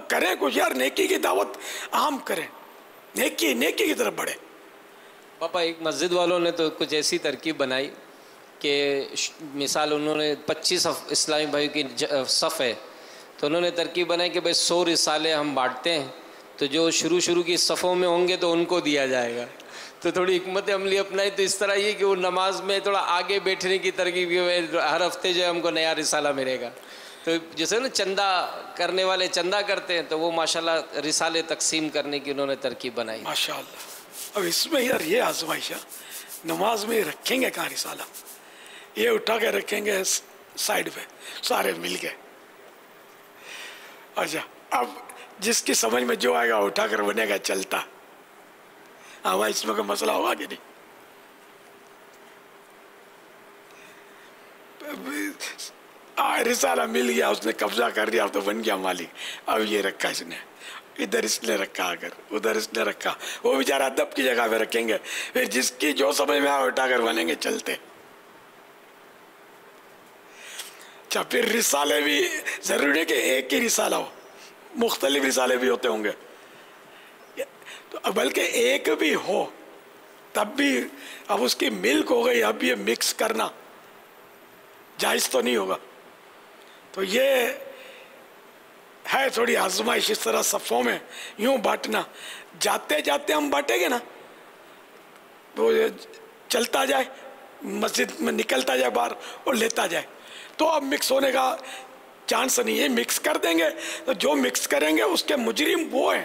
کریں کچھ یار. نیکی کی دعوت عام کریں، نیکی کی طرف بڑھیں. پاپا ایک مسجد والوں نے تو کچھ ایسی ترکیب بنائی کہ مثال انہوں نے 25 اسلامی بھائی کی صف ہے، تو انہوں نے ترکیب بنائی کہ بھائی 100 رسالے ہم بانٹتے ہیں، تو جو شروع کی صفوں میں ہوں گے تو ان کو دیا جائے گا. تو تھوڑی حکمت عملی اپنائی تو اس طرح یہ کہ وہ نماز میں تھوڑا آگے بیٹھنے کی ترکیب، ہر ہفتے جو ہے ہم کو نیا رسالہ ملے گا. تو جیسے نا چندہ کرنے والے چندہ کرتے ہیں، تو وہ ماشاءاللہ رسالے تقسیم کرنے کی انہوں نے ترکیب بنائی. ماشاءاللہ. اب اس میں یار یہ آزمائش ہے، نماز میں رکھیں گے کہاں رسالہ، یہ اٹھا کے رکھیں گے سائڈ پہ سارے مل کے. اچھا اب جس کی سمجھ میں جو آئے گا اٹھا کر بنے گا چلتا. ہاں اس میں کوئی مسئلہ ہوگا کہ نہیں؟ رسالہ مل گیا، اس نے قبضہ کر دیا، اب تو بن گیا مالک. اب یہ رکھا اس نے، ادھر اس نے رکھا، اگر ادھر اس نے رکھا، وہ بیچارہ ادب کی جگہ پہ رکھیں گے. پھر جس کی جو سمجھ میں آئے اٹھا کر بنیں گے چلتے. اچھا پھر رسالے بھی ضروری ہے کہ ایک ہی رسالہ ہو، مختلف رسالے بھی ہوتے ہوں گے، تو بلکہ ایک بھی ہو تب بھی اب اس کی ملک ہو گئی، اب یہ مکس کرنا جائز تو نہیں ہوگا. تو یہ ہے تھوڑی آزمائش اس طرح صفوں میں یوں بانٹنا. جاتے جاتے ہم بانٹیں گے نا، وہ چلتا جائے مسجد میں، نکلتا جائے باہر اور لیتا جائے، تو اب مکس ہونے کا چانس نہیں ہے. مکس کر دیں گے تو جو مکس کریں گے اس کے مجرم وہ ہیں،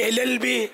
LLB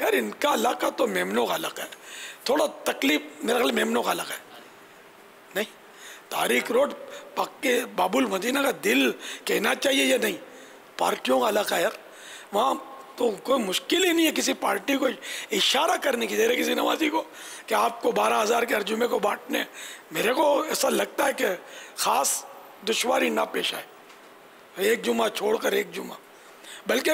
یار ان کا علاقہ تو میمنوں کا علاقہ ہے, تھوڑا تکلیف میرا خیال میمنوں کا علاقہ ہے نہیں. تاریخ روڈ پکے باب المدینہ کا دل کہنا چاہیے یا نہیں, پارٹیوں کا علاقہ ہے یار, وہاں تو کوئی مشکل ہی نہیں ہے کسی پارٹی کو اشارہ کرنے کی, دے رہے کسی نمازی کو کہ آپ کو 12,000 کے ہر جمعے کو بانٹنے. میرے کو ایسا لگتا ہے کہ خاص دشواری نہ پیش آئے ایک جمعہ چھوڑ کر ایک جمعہ, بلکہ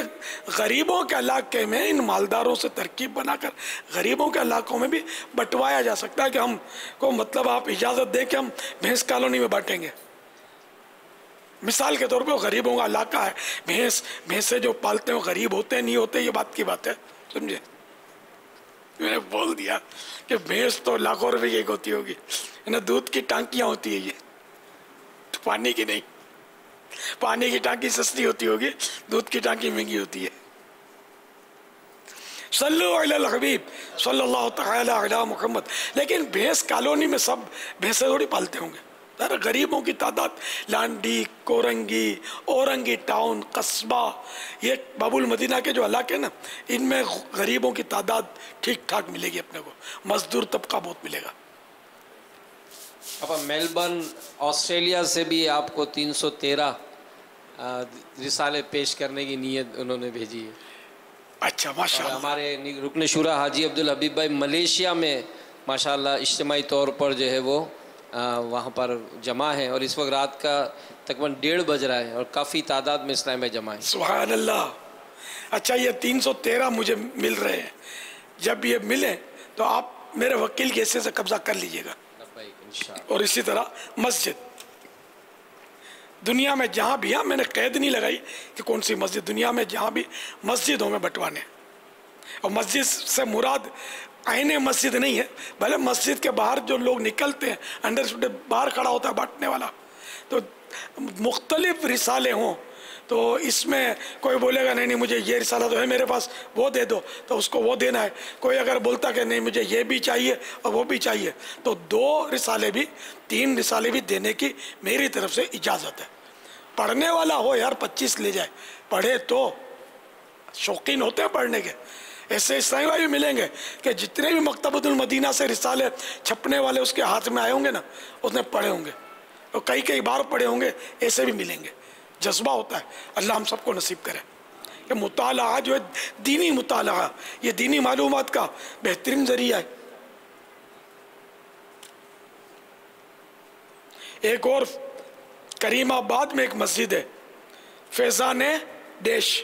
غریبوں کے علاقے میں ان مالداروں سے ترکیب بنا کر غریبوں کے علاقوں میں بھی بٹوایا جا سکتا ہے کہ ہم کو مطلب آپ اجازت دیں کہ ہم بھینس کالونی میں بانٹیں گے. مثال کے طور پہ غریبوں کا علاقہ ہے, بھینسیں جو پالتے ہیں غریب ہوتے ہیں نہیں ہوتے, یہ بات کی بات ہے, سمجھے. میں نے بول دیا کہ بھینس تو لاکھوں روپے کی ایک ہوتی ہوگی, دودھ کی ٹانکیاں ہوتی ہے, یہ پانی کی نہیں. پانی کی ٹانکی سستی ہوتی ہوگی, دودھ کی ٹانکی مہنگی ہوتی ہے. صلو علی الحبیب صلی اللہ تعالی علی محمد. لیکن بھینس کالونی میں سب بھینسیں تھوڑی پالتے ہوں گے, غریبوں کی تعداد لانڈی, کورنگی, اورنگی ٹاؤن, قصبہ, یہ باب المدینہ کے جو علاقے نا, ان میں غریبوں کی تعداد ٹھیک ٹھاک ملے گی اپنے کو, مزدور طبقہ بہت ملے گا. اب میلبرن آسٹریلیا سے بھی آپ کو 313 رسالے پیش کرنے کی نیت انہوں نے بھیجی ہے. اچھا ماشاءاللہ. ہمارے رکن شورا حاجی عبدالحبیب بھائی ملیشیا میں ماشاءاللہ اجتماعی طور پر جو ہے وہ وہاں پر جمع ہیں, اور اس وقت رات کا تقریباً 1:30 بج رہا ہے اور کافی تعداد میں اسلام میں جمع ہیں. سبحان اللہ. اچھا یہ 313 مجھے مل رہے ہیں, جب یہ ملیں تو آپ میرے وکیل کے حصے سے قبضہ کر لیجئے گا. اور اسی طرح مسجد دنیا میں جہاں بھی, میں نے قید نہیں لگائی کہ کون سی مسجد, دنیا میں جہاں بھی مسجدوں میں بٹوانے. اور مسجد سے مراد عین مسجد نہیں ہے, بھلے مسجد کے باہر جو لوگ نکلتے ہیں انڈر باہر کھڑا ہوتا ہے بانٹنے والا, تو مختلف رسالے ہوں, تو اس میں کوئی بولے گا نہیں مجھے یہ رسالہ تو ہے میرے پاس وہ دے دو, تو اس کو وہ دینا ہے. کوئی اگر بولتا کہ نہیں مجھے یہ بھی چاہیے اور وہ بھی چاہیے, تو 2 رسالے بھی 3 رسالے بھی دینے کی میری طرف سے اجازت ہے. پڑھنے والا ہو یار 25 لے جائے, پڑھے تو شوقین ہوتے ہیں پڑھنے کے. ایسے اسلامی بھائی بھی ملیں گے کہ جتنے بھی مکتبۃ المدینہ سے رسالے چھپنے والے اس کے ہاتھ میں آئے ہوں گے نا, اس نے پڑھے ہوں گے اور کئی بار پڑھے ہوں گے, ایسے بھی ملیں گے. جذبہ ہوتا ہے, اللہ ہم سب کو نصیب کرے کہ مطالعہ جو ہے دینی مطالعہ, یہ دینی معلومات کا بہترین ذریعہ ہے. ایک اور کریم آباد میں ایک مسجد ہے, فیضان ڈیش,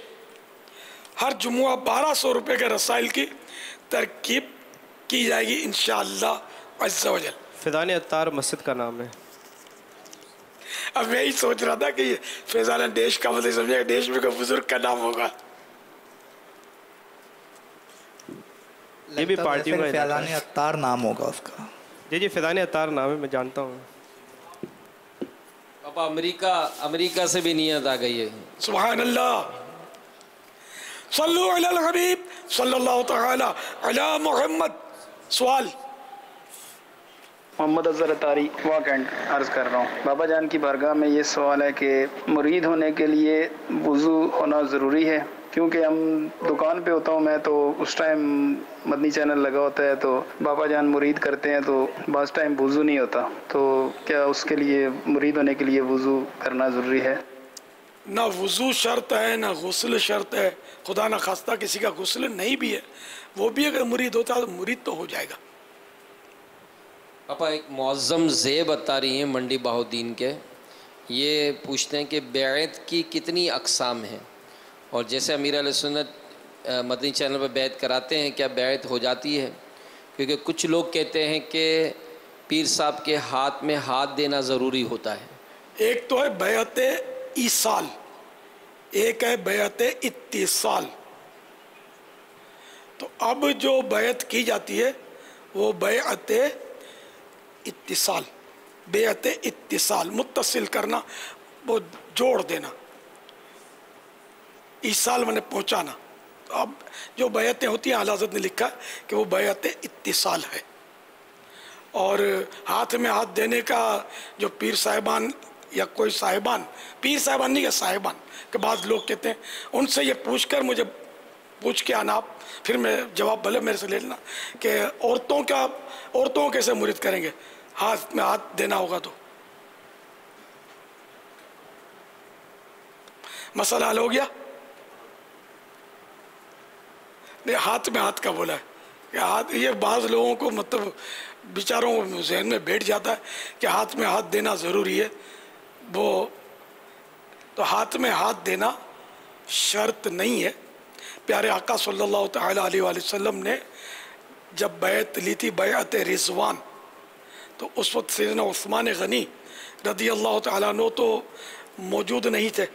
ہر جمعہ 1200 روپے کے رسائل کی ترکیب کی جائے گی انشاءاللہ عز و جل. فیضان عطار مسجد کا نام ہے. اب میں ہی سوچ رہا تھا کہ یہ فیضان ڈیش کا مطلب سمجھے, ڈیش میں کوئی بزرگ کا نام ہوگا. یہ بھی پارٹیوں کا فیضان عطار نام ہوگا اس کا. جی فیضان عطار نام ہے, میں جانتا ہوں. پاپا امریکہ سے بھی نیت آ گئی ہے. سبحان اللہ. صلو علی الحبیب صلی اللہ تعالی علی محمد. سوال محمد اظہر اتاری واکینڈ عرض کر رہا ہوں. بابا جان کی بارگاہ میں یہ سوال ہے کہ مرید ہونے کے لیے وضو ہونا ضروری ہے؟ کیونکہ ہم دکان پہ ہوتا ہوں میں, تو اس ٹائم مدنی چینل لگا ہوتا ہے, تو بابا جان مرید کرتے ہیں تو بعض ٹائم وضو نہیں ہوتا, تو کیا اس کے لیے مرید ہونے کے لیے وضو کرنا ضروری ہے؟ نہ وضو شرط ہے نہ غسل شرط ہے. خدا نہ خواستہ کسی کا غسل نہیں بھی ہے, وہ بھی اگر مرید ہوتا ہے تو مرید تو ہو جائے گا. پاپا ایک معظم زیب اتاری ہیں منڈی بہاؤدین کے, یہ پوچھتے ہیں کہ بیعت کی کتنی اقسام ہیں, اور جیسے امیر علیہ سنت مدنی چینل پہ بیعت کراتے ہیں کیا بیعت ہو جاتی ہے؟ کیونکہ کچھ لوگ کہتے ہیں کہ پیر صاحب کے ہاتھ میں ہاتھ دینا ضروری ہوتا ہے. ایک تو ہے بیعت ایصال, ایک ہے بیعت اتصال. تو اب جو بیعت کی جاتی ہے وہ بیعت اتصال, بیعت اتصال متصل کرنا, وہ جوڑ دینا. ایصال میں نے پہنچانا. تو اب جو بیعتیں ہوتی ہیں اعلیٰ حضرت نے لکھا کہ وہ بیعت اتصال ہے. اور ہاتھ میں ہاتھ دینے کا جو پیر صاحبان یا کوئی صاحبان, پیر صاحبان نہیں کہ صاحبان, کہ بعض لوگ کہتے ہیں, ان سے یہ پوچھ کر مجھے پوچھ کے آنا آپ پھر میں جواب بھلے میرے سے لے لینا کہ عورتوں کو کیسے مرید کریں گے؟ ہاتھ میں ہاتھ دینا ہوگا تو مسئلہ حل ہو گیا. نہیں، ہاتھ میں ہاتھ کا بولا ہے کہ ہاتھ، یہ بعض لوگوں کو مطلب بیچاروں ذہن میں بیٹھ جاتا ہے کہ ہاتھ میں ہاتھ دینا ضروری ہے. وہ تو ہاتھ میں ہاتھ دینا شرط نہیں ہے. پیارے آقا صلی اللہ تعالیٰ علیہ وآلہ وسلم نے جب بیعت لی تھی، بیعت رضوان، تو اس وقت سیدنا عثمان غنی رضی اللہ تعالیٰ عنہ تو موجود نہیں تھے.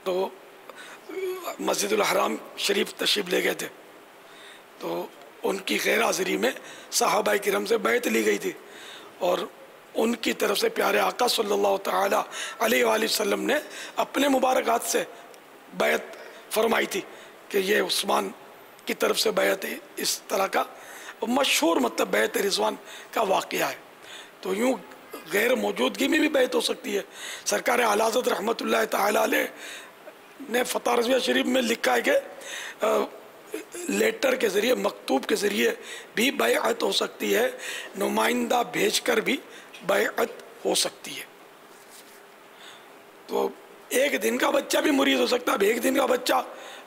تو مسجد الحرام شریف تشریف لے گئے تھے، تو ان کی غیر حاضری میں صحابہ کرام سے بیعت لی گئی تھی، اور ان کی طرف سے پیارے آقا صلی اللہ تعالیٰ علیہ وآلہ وسلم نے اپنے مبارک ہاتھ سے بیعت فرمائی تھی کہ یہ عثمان کی طرف سے بیعت ہے. اس طرح کا مشہور مطلب بیعت رضوان کا واقعہ ہے. تو یوں غیر موجودگی میں بھی بیعت ہو سکتی ہے. سرکار اعلیٰ حضرت رحمۃ اللہ تعالیٰ علیہ نے فتح رضویہ شریف میں لکھا ہے کہ لیٹر کے ذریعے، مکتوب کے ذریعے بھی بیعت ہو سکتی ہے، نمائندہ بھیج کر بھی بیعت ہو سکتی ہے. تو ایک دن کا بچہ بھی مرید ہو سکتا ہے. اب ایک دن کا بچہ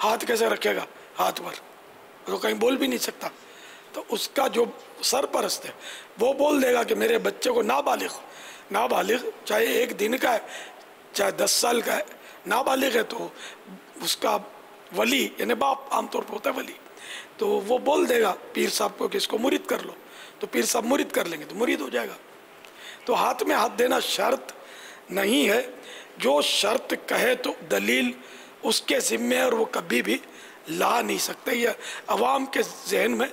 ہاتھ کیسے رکھے گا ہاتھ پر؟ تو کہیں بول بھی نہیں سکتا. تو اس کا جو سرپرست ہے وہ بول دے گا کہ میرے بچے کو نابالغ چاہے ایک دن کا ہے چاہے 10 سال کا ہے، نابالغ ہے تو اس کا ولی، یعنی باپ عام طور پہ ہوتا ہے ولی، تو وہ بول دے گا پیر صاحب کو کہ اس کو مرید کر لو. تو پیر صاحب مرید کر لیں گے تو مرید ہو جائے گا. تو ہاتھ میں ہاتھ دینا شرط نہیں ہے. جو شرط کہے تو دلیل اس کے ذمے ہے اور وہ کبھی بھی لا نہیں سکتے. یہ عوام کے ذہن میں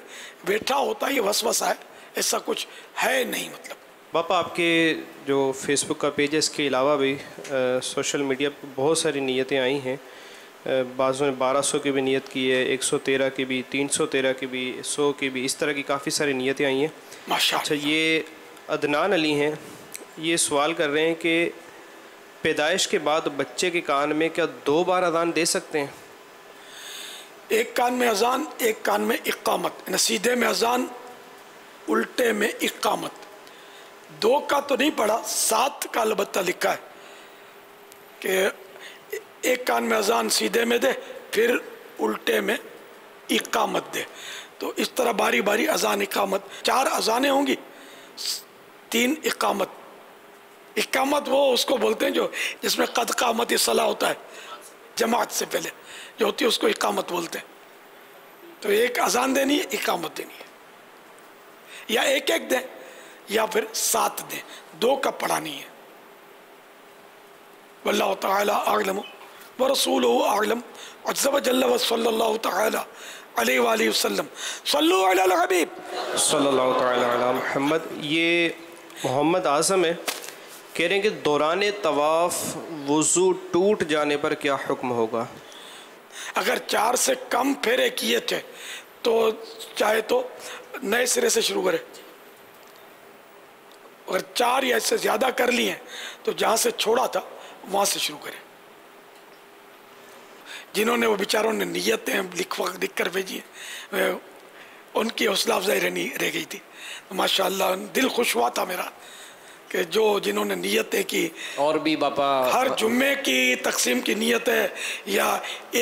بیٹھا ہوتا ہے، یہ وسوسہ ہے، ایسا کچھ ہے نہیں. مطلب باپا آپ کے جو فیس بک کا پیج ہے، اس کے علاوہ بھی سوشل میڈیا پہ بہت ساری نیتیں آئی ہیں. بعضوں نے 1200 کی بھی نیت کی ہے، 113 کی بھی، 313 کی بھی، 100 کی بھی، اس طرح کی کافی ساری نیتیں آئی ہیں. اچھا، یہ عدنان علی ہیں، یہ سوال کر رہے ہیں کہ پیدائش کے بعد بچے کے کان میں کیا 2 بار اذان دے سکتے ہیں؟ ایک کان میں اذان، ایک کان میں اقامت، یعنی سیدھے میں اذان، الٹے میں اقامت. 2 کا تو نہیں پڑھا، 7 کا البتہ لکھا ہے کہ ایک کان میں اذان سیدھے میں دے، پھر الٹے میں اقامت دے. تو اس طرح باری باری اذان اقامت، 4 اذانیں ہوں گی، 3 اقامت. اقامت وہ اس کو بولتے ہیں جو جس میں قد قامت الصلاۃ ہوتا ہے، جماعت سے پہلے جو ہوتی ہے اس کو اقامت بولتے ہیں. تو ایک اذان دینی ہے، اقامت دینی ہے، یا ایک دیں یا پھر 7 دیں. 2 کا پڑھانی ہے. واللہ تعالی اعلم ورسولہ اعلم عز وجل وصلی اللہ تعالی علیہ وآلہ وسلم. صلو علی الحبیب صلی اللہ تعالی علی محمد. یہ محمد اعظم ہے، کہہ رہے ہیں کہ دوران طواف وضو ٹوٹ جانے پر کیا حکم ہوگا؟ اگر 4 سے کم پھیرے کیے تھے تو چاہے تو نئے سرے سے شروع کرے. اگر 4 یا اس سے زیادہ کر لیے تو جہاں سے چھوڑا تھا وہاں سے شروع کرے. جنہوں نے وہ بیچاروں نے نیتیں لکھ کر بھیجی ہیں، ان کی حوصلہ افزائی رہ گئی تھی. ماشاءاللہ دل خوش ہوا تھا میرا کہ جنہوں نے نیتیں کی، اور بھی باپا ہر جمعے کی تقسیم کی نیت ہے یا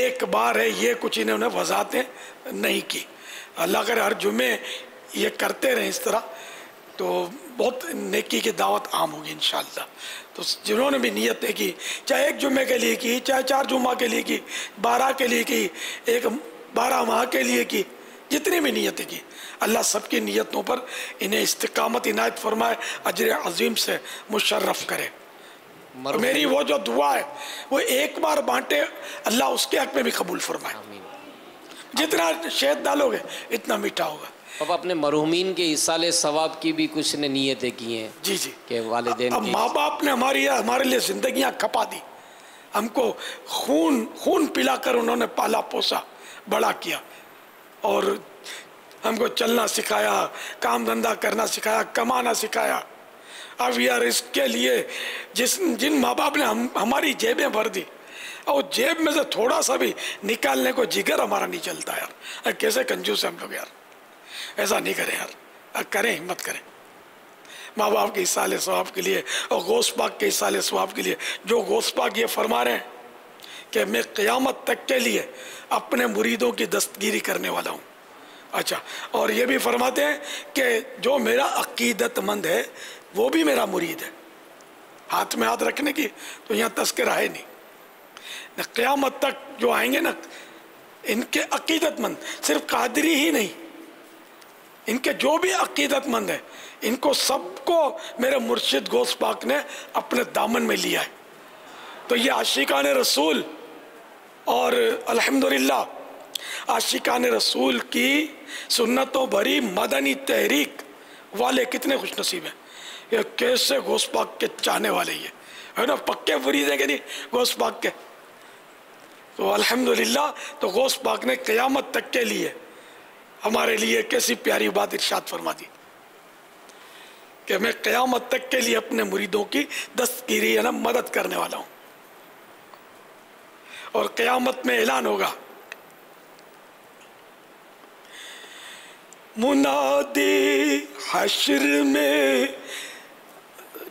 ایک بار ہے، یہ کچھ انہوں نے وضاحتیں نہیں کی. اللہ کرے ہر جمعے یہ کرتے رہیں اس طرح تو بہت نیکی کی دعوت عام ہوگی انشاءاللہ. تو جنہوں نے بھی نیتیں کی، چاہے ایک جمعے کے لیے کی، چاہے 4 جمعہ کے لیے کی، 12 کے لیے کی، 12 ماہ کے لیے کی، جتنی بھی نیتیں کی، اللہ سب کی نیتوں پر انہیں استقامت عنایت فرمائے، اجر عظیم سے مشرف کرے. میری وہ جو دعا ہے وہ ایک بار بانٹے، اللہ اس کے حق میں بھی قبول فرمائے. جتنا شہد ڈالو گے اتنا میٹھا ہوگا. اب اپنے مرحومین کے ایصال ثواب کی بھی کچھ نے نیتیں کی ہیں. جی کہ والدین اب ماں باپ نے ہمارے لیے زندگیاں کھپا دی، ہم کو خون پلا کر انہوں نے پالا پوسا بڑا کیا، اور ہم کو چلنا سکھایا، کام دھندا کرنا سکھایا، کمانا سکھایا. اب یار اس کے لیے جن ماں باپ نے ہماری جیبیں بھر دی، اور جیب میں سے تھوڑا سا بھی نکالنے کو جگر ہمارا نہیں چلتا یار. کیسے کنجوس ہیں ہم لوگ یار. ایسا نہیں کریں یار, کریں, ہمت کریں. ماں باپ کے اصالِ ثواب کے لیے اور غوث پاک کے اصالِ ثواب کے لیے. جو غوث پاک یہ فرما رہے ہیں کہ میں قیامت تک کے لیے اپنے مریدوں کی دستگیری کرنے والا ہوں. اچھا, اور یہ بھی فرماتے ہیں کہ جو میرا عقیدت مند ہے وہ بھی میرا مرید ہے. ہاتھ میں ہاتھ رکھنے کی تو یہاں تذکرہ ہے نہیں. قیامت تک جو آئیں گے نا, ان کے عقیدت مند, صرف قادری ہی نہیں, ان کے جو بھی عقیدت مند ہیں, ان کو سب کو میرے مرشد غوث پاک نے اپنے دامن میں لیا ہے. تو یہ عاشقان رسول, اور الحمدللہ عاشقان رسول کی سنتوں بھری مدنی تحریک والے کتنے خوش نصیب ہیں. یہ کیسے غوث پاک کے چاہنے والے یہ ہے نا, پکے مرید ہیں کہ نہیں غوث پاک کے. تو الحمدللہ تو غوث پاک نے قیامت تک کے لیے ہمارے لیے کیسی پیاری بات ارشاد فرما دی کہ میں قیامت تک کے لیے اپنے مریدوں کی دستگیری یعنی مدد کرنے والا ہوں. اور قیامت میں اعلان ہوگا, منادی حشر میں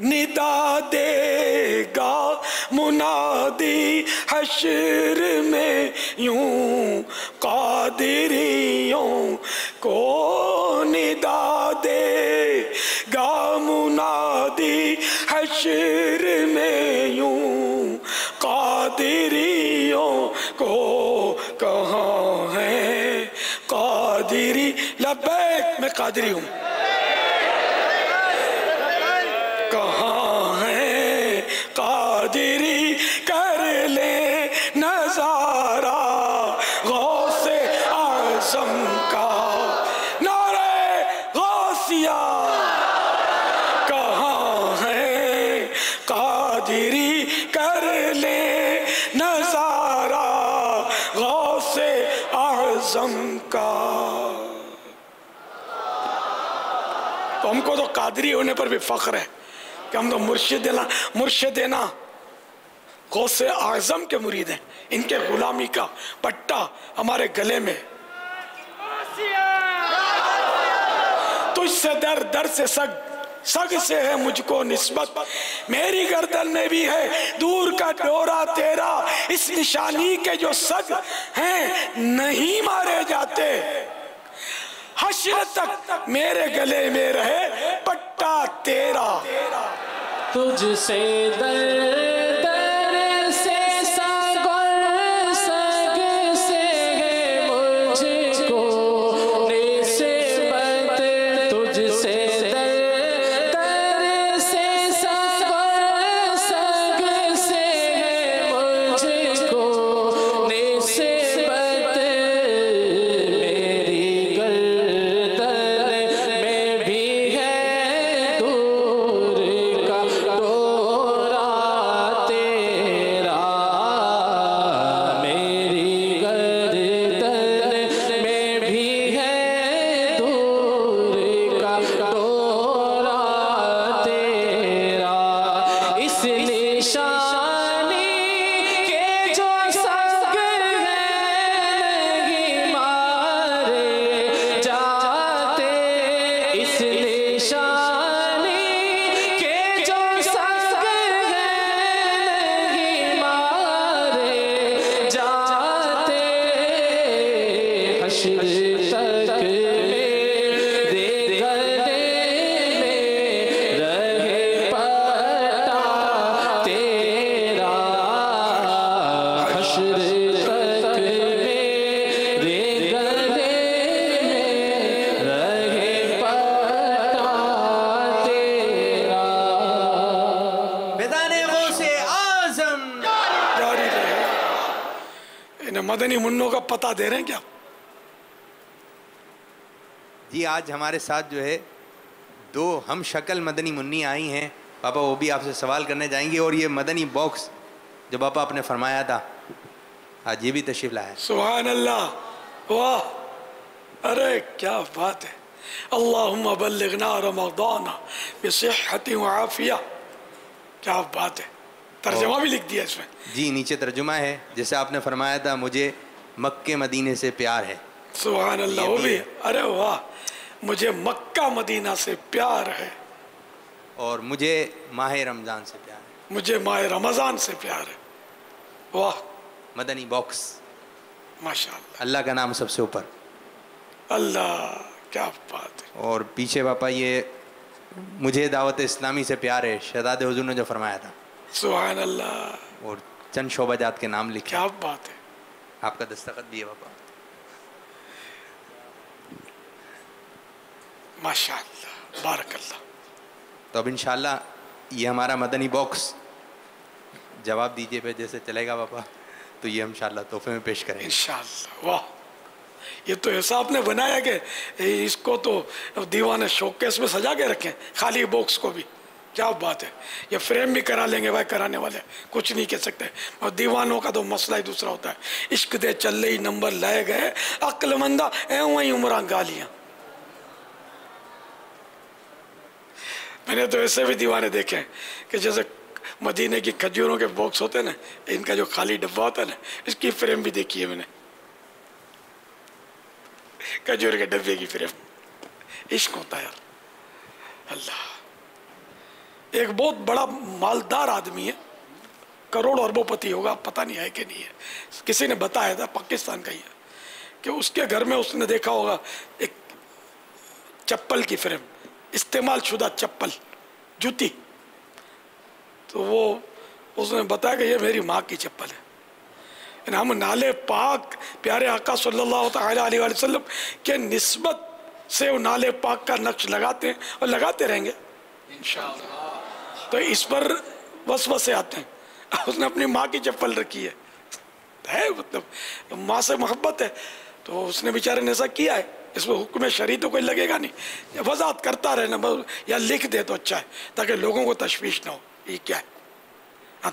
ندا دے گا, منادی حشر میں یوں قادریوں کو ندا دے گا, منادی حشر میں یوں قادریوں کو کہاں ہے قادری. لبیک میں قادری ہوں. کہاں ہے قادری کر لے نظارہ غوث اعظم کا. نعرہ غوثیہ. کہاں ہے قادری کر لے نظارہ غوث اعظم کا. تو ہم کو تو قادری ہونے پر بھی فخر ہے کہ ہم تو مرشدینا غوث اعظم کے مرید ہیں. ان کے غلامی کا پٹا ہمارے گلے میں. تجھ سے در در سے سگ سے ہے مجھ کو نسبت, میری گردن میں بھی ہے دور کا ڈورا تیرا. اس نشانی کے جو سگ ہیں نہیں مارے جاتے, حشر تک میرے گلے میں رہے پٹا تیرا. تجھ سے در در سے سگ اور سگ سے ہے مجھ کو نسبت. تجھ سے در در سے سگ اور سگ سے ہے مجھ کو نسبت. میری گردن میں بھی ہے دور کا ڈورا تیرا. میری گردن میں بھی ہے دور کا ڈورا تیرا. اس نشانی کے جو سگ ہیں نہیں مارے جاتے. اس نشانی کے جو سگ ہیں نہیں مارے جاتے. حشر تک میرے گلے میں رہے پٹا تیرا. حشر تک میرے گلے میں رہے پٹا تیرا. میدان غوث اعظم. جاری رہے. انہیں مدنی منوں کا پتہ دے رہے ہیں کیا؟ جی آج ہمارے ساتھ جو ہے دو ہم شکل مدنی منی آئی ہیں پاپا, وہ بھی آپ سے سوال کرنے جائیں گے. اور یہ مدنی باکس جو پاپا آپ نے فرمایا تھا آج یہ بھی تشریف لایا ہے. سبحان اللہ, واہ, ارے کیا بات ہے. اللہم بلغنا رمضان بصحت و عافیہ. کیا بات ہے. ترجمہ بھی لکھ دیا اس میں. جی نیچے ترجمہ ہے، جیسے آپ نے فرمایا تھا مجھے مکے مدینے سے پیار ہے. سبحان اللہ. وہ بھی ارے واہ، مجھے مکہ مدینہ سے پیار ہے اور مجھے ماہ رمضان سے پیار ہے. مجھے ماہ رمضان سے پیار ہے. واہ، مدنی باکس. ماشاءاللہ. اللہ کا نام سب سے اوپر. اللہ، کیا بات ہے. اور پیچھے باپا یہ مجھے دعوت اسلامی سے پیار ہے، شہزاد حضور نے جو فرمایا تھا. سبحان اللہ. اور چند شعبہ جات کے نام لکھے. کیا بات ہے. آپ کا دستخط بھی ہے باپا. ماشاءاللہ، بارک اللہ. تو اب انشاءاللہ یہ ہمارا مدنی باکس جواب دیجیے پہ جیسے چلے گا باپا، تو یہ انشاءاللہ تحفے میں پیش کریں گے انشاءاللہ. واہ، یہ تو ایسا آپ نے بنایا کہ اس کو تو دیوان شوکیس میں سجا کے رکھیں، خالی باکس کو بھی. کیا بات ہے. یہ فریم بھی کرا لیں گے بھائی، کرانے والے کچھ نہیں کہہ سکتے. اور دیوانوں کا تو مسئلہ ہی دوسرا ہوتا ہے. عشق دے چلے ہی نمبر لائے گئے، عقل مندہ اے وہیں عمرہ گالیاں. میں نے تو ایسے بھی دیوانے دیکھے کہ جیسے مدینے کی کھجوروں کے باکس ہوتے ہیں نا، ان کا جو خالی ڈبہ ہوتا ہے نا، اس کی فریم بھی دیکھی ہے میں نے. کھجور کے ڈبے کی فریم. عشق ہوتا ہے یار. اللہ. ایک بہت بڑا مالدار آدمی ہے، کروڑ اربوں پتی ہوگا، پتہ نہیں ہے کہ نہیں ہے. کسی نے بتایا تھا، پاکستان کا ہی ہے، کہ اس کے گھر میں اس نے دیکھا ہوگا ایک چپل کی فریم، استعمال شدہ چپل، جوتی. تو وہ اس نے بتایا کہ یہ میری ماں کی چپل ہے. ہم نالے پاک پیارے آقا صلی اللہ تعالیٰ علیہ وسلم کے نسبت سے وہ نالے پاک کا نقش لگاتے ہیں اور لگاتے رہیں گے انشاءاللہ. تو اس پر وسوسے آتے ہیں. اس نے اپنی ماں کی چپل رکھی ہے، مطلب ماں سے محبت ہے، تو اس نے بیچارے نے ایسا کیا ہے. اس میں حکم شرعی تو کوئی لگے گا نہیں، وضاحت کرتا رہنا یا لکھ دے تو اچھا ہے تاکہ لوگوں کو تشویش نہ ہو یہ کیا ہے.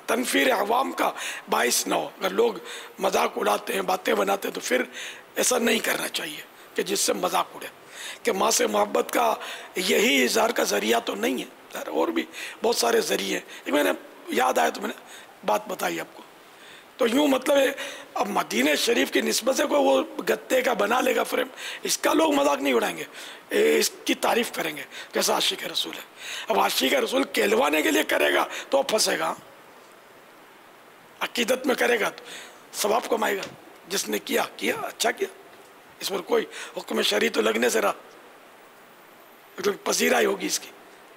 تنفیر عوام کا باعث نہ ہو. اگر لوگ مذاق اڑاتے ہیں، باتیں بناتے ہیں، تو پھر ایسا نہیں کرنا چاہیے کہ جس سے مذاق اڑے. کہ ماں سے محبت کا یہی اظہار کا ذریعہ تو نہیں ہے، اور بھی بہت سارے ذریعے ہیں. میں نے یاد آیا تو میں نے بات بتائی آپ کو. تو یوں مطلب ہے اب مدینہ شریف کی نسبت سے کوئی وہ گتے کا بنا لے گا فریم، اس کا لوگ مذاق نہیں اڑائیں گے، اس کی تعریف کریں گے جیسا عاشق رسول ہے. اب عاشق رسول کہلوانے کے لیے کرے گا تو پھنسے گا. عقیدت میں کرے گا تو ثواب کمائے گا. جس نے کیا اچھا کیا، اس پر کوئی حکم شرعی تو لگنے سے رہا پذیرائی ہوگی اس کی.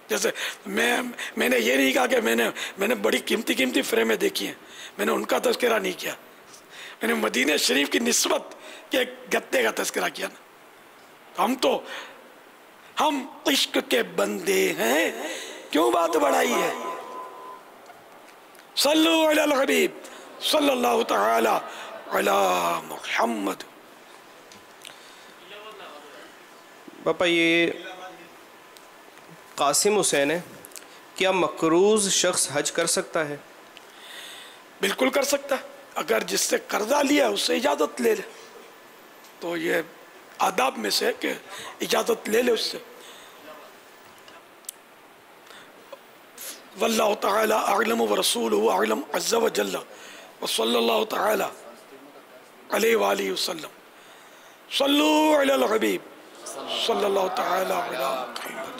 جیسے میں نے یہ نہیں کہا کہ میں نے بڑی قیمتی فریمیں دیکھی ہیں، میں نے ان کا تذکرہ نہیں کیا. میں نے مدینہ شریف کی نسبت کے گتے کا تذکرہ کیا نا. ہم عشق کے بندے ہیں، کیوں بات بڑھائی ہے. صلو علی الحبیب صلی اللہ تعالی علی محمد. پاپا یہ قاسم حسین ہے، کیا مقروض شخص حج کر سکتا ہے؟ بالکل کر سکتا ہے. اگر جس سے قرضہ لیا اس سے اجازت لے لے تو یہ آداب میں سے کہ اجازت لے لے اس سے. واللہ تعالی اعلم ورسولہ اعلم عز وجل وصلی اللہ تعالی علیہ وآلہ وسلم. صلو علی الحبیب صلی اللہ تعالی علی محمد.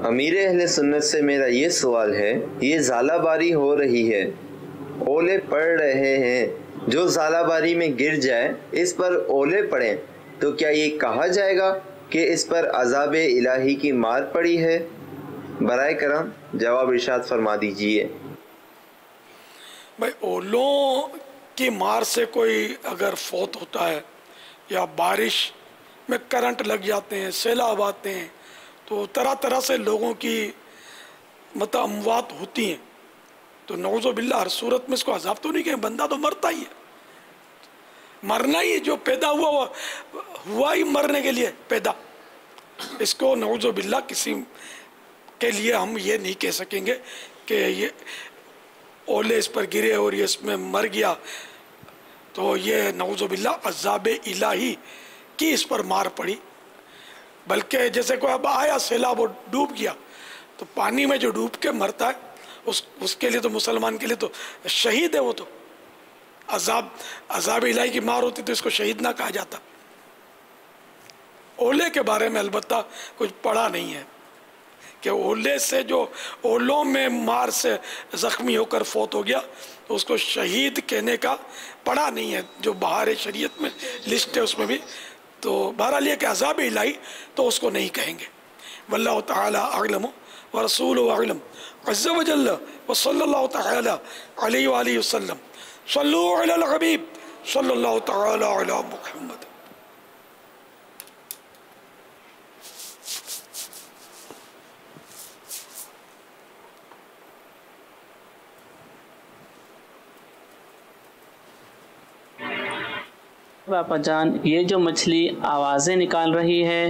امیر اہل سنت سے میرا یہ سوال ہے، یہ ژالہ باری ہو رہی ہے، اولے پڑ رہے ہیں، جو ژالہ باری میں گر جائے اس پر اولے پڑیں تو کیا یہ کہا جائے گا کہ اس پر عذاب الہی کی مار پڑی ہے؟ برائے کرم جواب ارشاد فرما دیجئے. بھائی اولوں کی مار سے کوئی اگر فوت ہوتا ہے یا بارش میں کرنٹ لگ جاتے ہیں، سیلاب آتے ہیں، تو طرح طرح سے لوگوں کی مطلب اموات ہوتی ہیں، تو نعوذ باللہ ہر صورت میں اس کو عذاب تو نہیں کہ بندہ تو مرتا ہی ہے. مرنا ہی جو پیدا ہوا ہی مرنے کے لیے پیدا. اس کو نعوذ باللہ کسی کے لیے ہم یہ نہیں کہہ سکیں گے کہ یہ اولے اس پر گرے اور یہ اس میں مر گیا تو یہ نعوذ باللہ عذاب الہی کی اس پر مار پڑی، بلکہ جیسے کوئی اب آیا سیلاب وہ ڈوب گیا تو پانی میں جو ڈوب کے مرتا ہے اس کے لیے تو مسلمان کے لیے تو شہید ہے، وہ تو عذاب الہی کی مار ہوتی تو اس کو شہید نہ کہا جاتا۔ اولے کے بارے میں البتہ کچھ پڑھا نہیں ہے کہ اولے سے جو اولوں میں مار سے زخمی ہو کر فوت ہو گیا تو اس کو شہید کہنے کا پڑھا نہیں ہے، جو بہار شریعت میں لسٹ ہے اس میں بھی۔ تو بہرحال یہ کہ عذاب الہی تو اس کو نہیں کہیں گے۔ واللہ تعالی اعلم ورسولہ اعلم عز وجل وصلی اللہ تعالی علیہ وآلہ وسلم۔ صلو علی الحبیب صلی اللہ تعالی علی محمد۔ باپا جان، یہ جو مچھلی آوازیں نکال رہی ہے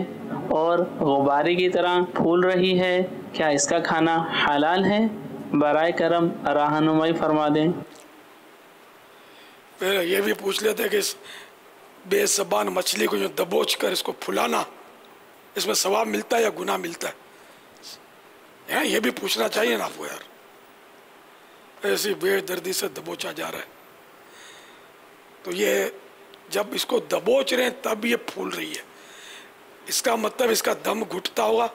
اور غبارے کی طرح پھول رہی ہے، کیا اس کا کھانا حلال ہے؟ برائے کرم رہنمائی فرما دیں۔ پھر یہ بھی پوچھ لیتے کہ اس بے زبان مچھلی کو جو دبوچ کر اس کو پھلانا، اس میں ثواب ملتا ہے یا گناہ ملتا ہے؟ یہ بھی پوچھنا چاہیے نا آپ کو یار، ایسی بے دردی سے دبوچا جا رہا ہے۔ تو یہ جب اس کو دبوچ رہے ہیں تب یہ پھول رہی ہے، اس کا مطلب اس کا دم گھٹتا ہوگا،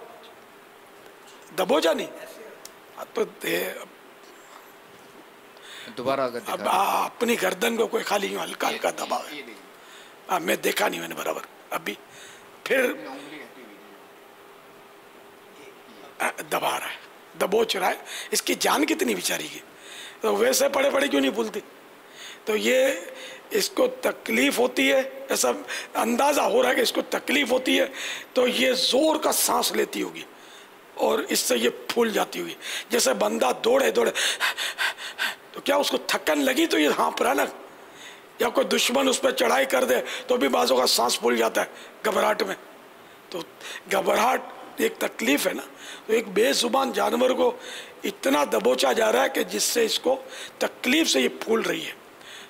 دبوچا نہیں تو دوبارہ اب اپنی گردن کو کوئی خالی یوں ہلکا ہلکا دبا ہے، میں دیکھا نہیں میں نے برابر ابھی، پھر دبا رہا ہے، دبوچ رہا ہے، اس کی جان کتنی بیچاری کی، تو ویسے پڑے پڑے کیوں نہیں پھولتی؟ تو یہ اس کو تکلیف ہوتی ہے، ایسا اندازہ ہو رہا ہے کہ اس کو تکلیف ہوتی ہے تو یہ زور کا سانس لیتی ہوگی اور اس سے یہ پھول جاتی ہوگی۔ جیسے بندہ دوڑے تو کیا اس کو تھکن لگی تو یہ ہانپ رہا نا، یا کوئی دشمن اس پہ چڑھائی کر دے تو بھی بعضوں کا سانس پھول جاتا ہے گھبراہٹ میں، تو گھبراہٹ ایک تکلیف ہے نا، تو ایک بے زبان جانور کو اتنا دبوچا جا رہا ہے کہ جس سے اس کو تکلیف سے یہ پھول رہی ہے۔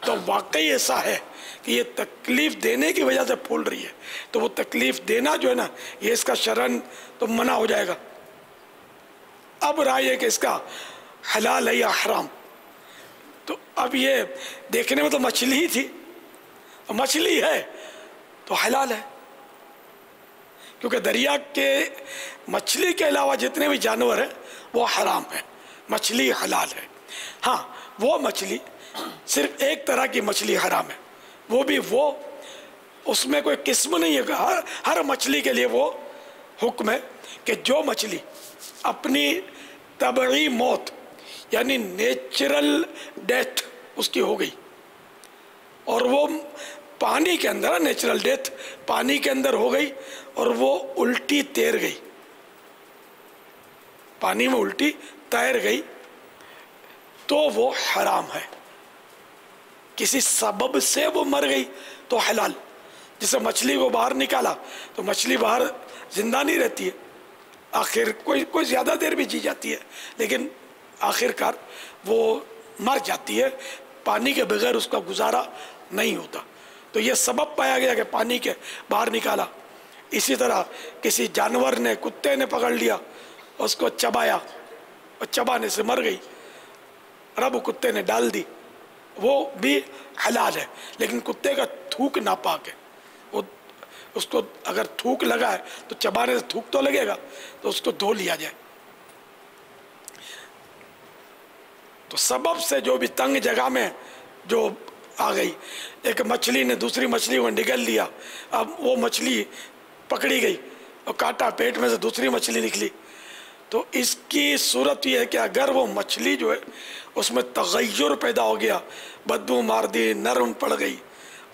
تو واقعی ایسا ہے کہ یہ تکلیف دینے کی وجہ سے پھول رہی ہے، تو وہ تکلیف دینا جو ہے نا یہ اس کا شرعاً تو منع ہو جائے گا۔ اب رائے ہے کہ اس کا حلال ہے یا حرام، تو اب یہ دیکھنے میں تو مچھلی ہی تھی، مچھلی ہے تو حلال ہے، کیونکہ دریا کے مچھلی کے علاوہ جتنے بھی جانور ہیں وہ حرام ہیں، مچھلی حلال ہے۔ ہاں وہ مچھلی صرف ایک طرح کی مچھلی حرام ہے، وہ بھی وہ اس میں کوئی قسم نہیں ہے، ہر مچھلی کے لیے وہ حکم ہے کہ جو مچھلی اپنی طبعی موت یعنی نیچرل ڈیتھ اس کی ہو گئی اور وہ پانی کے اندر، نیچرل ڈیتھ پانی کے اندر ہو گئی اور وہ الٹی تیر گئی، پانی میں الٹی تیر گئی تو وہ حرام ہے۔ کسی سبب سے وہ مر گئی تو حلال، جسے مچھلی کو باہر نکالا تو مچھلی باہر زندہ نہیں رہتی ہے، آخر کوئی زیادہ دیر بھی جی جاتی ہے لیکن آخر کار وہ مر جاتی ہے، پانی کے بغیر اس کا گزارا نہیں ہوتا، تو یہ سبب پایا گیا کہ پانی کے باہر نکالا۔ اسی طرح کسی جانور نے، کتے نے پکڑ لیا، اس کو چبایا اور چبانے سے مر گئی، رب کتے نے ڈال دی، وہ بھی حلال ہے، لیکن کتے کا تھوک ناپاک ہے، وہ اس کو اگر تھوک لگا ہے تو چبانے سے تھوک تو لگے گا تو اس کو دھو لیا جائے۔ تو سبب سے جو بھی تنگ جگہ میں جو آ گئی، ایک مچھلی نے دوسری مچھلی کو نگل لیا، اب وہ مچھلی پکڑی گئی اور کاٹا، پیٹ میں سے دوسری مچھلی نکلی، تو اس کی صورت یہ ہے کہ اگر وہ مچھلی جو ہے اس میں تغیر پیدا ہو گیا، بدبو مار دی، نرم پڑ گئی،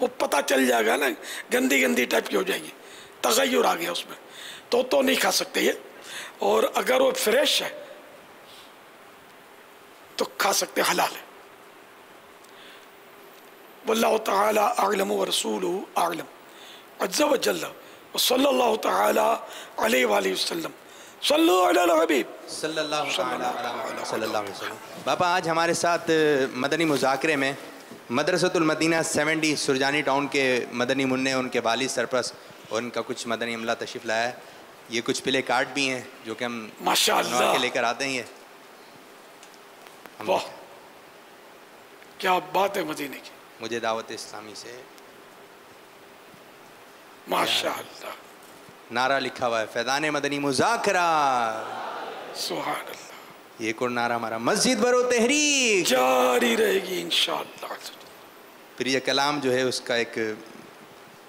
وہ پتہ چل جائے گا نا، گندی گندی ٹائپ کی ہو جائے گی، تغیر آ گیا اس میں، تو نہیں کھا سکتے یہ، اور اگر وہ فریش ہے تو کھا سکتے، حلال ہے۔ واللہ تعالی اعلم ورسولہ اعلم عز وجل وصلی اللہ تعالی علیہ وآلہ وسلم۔ صلو علی الحبیب صلی اللہ علیہ وسلم۔ باپا آج ہمارے ساتھ مدنی مذاکرے میں مدرسۃ المدینہ 70 سرجانی ٹاؤن کے مدنی منع، ان کے والد سرپرست اور ان کا کچھ مدنی عملہ تشریف لایا ہے۔ یہ کچھ پلے کارڈ بھی ہیں جو کہ ہم ماشاءاللہ کے لے کر آتے ہیں. یہ واہ کیا بات ہے مدینے کی. مجھے دعوت اسلامی سے ماشاءاللہ نعرہ لکھا ہوا ہے فیضان مدنی مذاکرہ. سبحان اللہ. ایک اور نعرہ ہمارا مسجد برو تحریک جاری رہے گی انشاءاللہ. پھر یہ کلام جو ہے اس کا ایک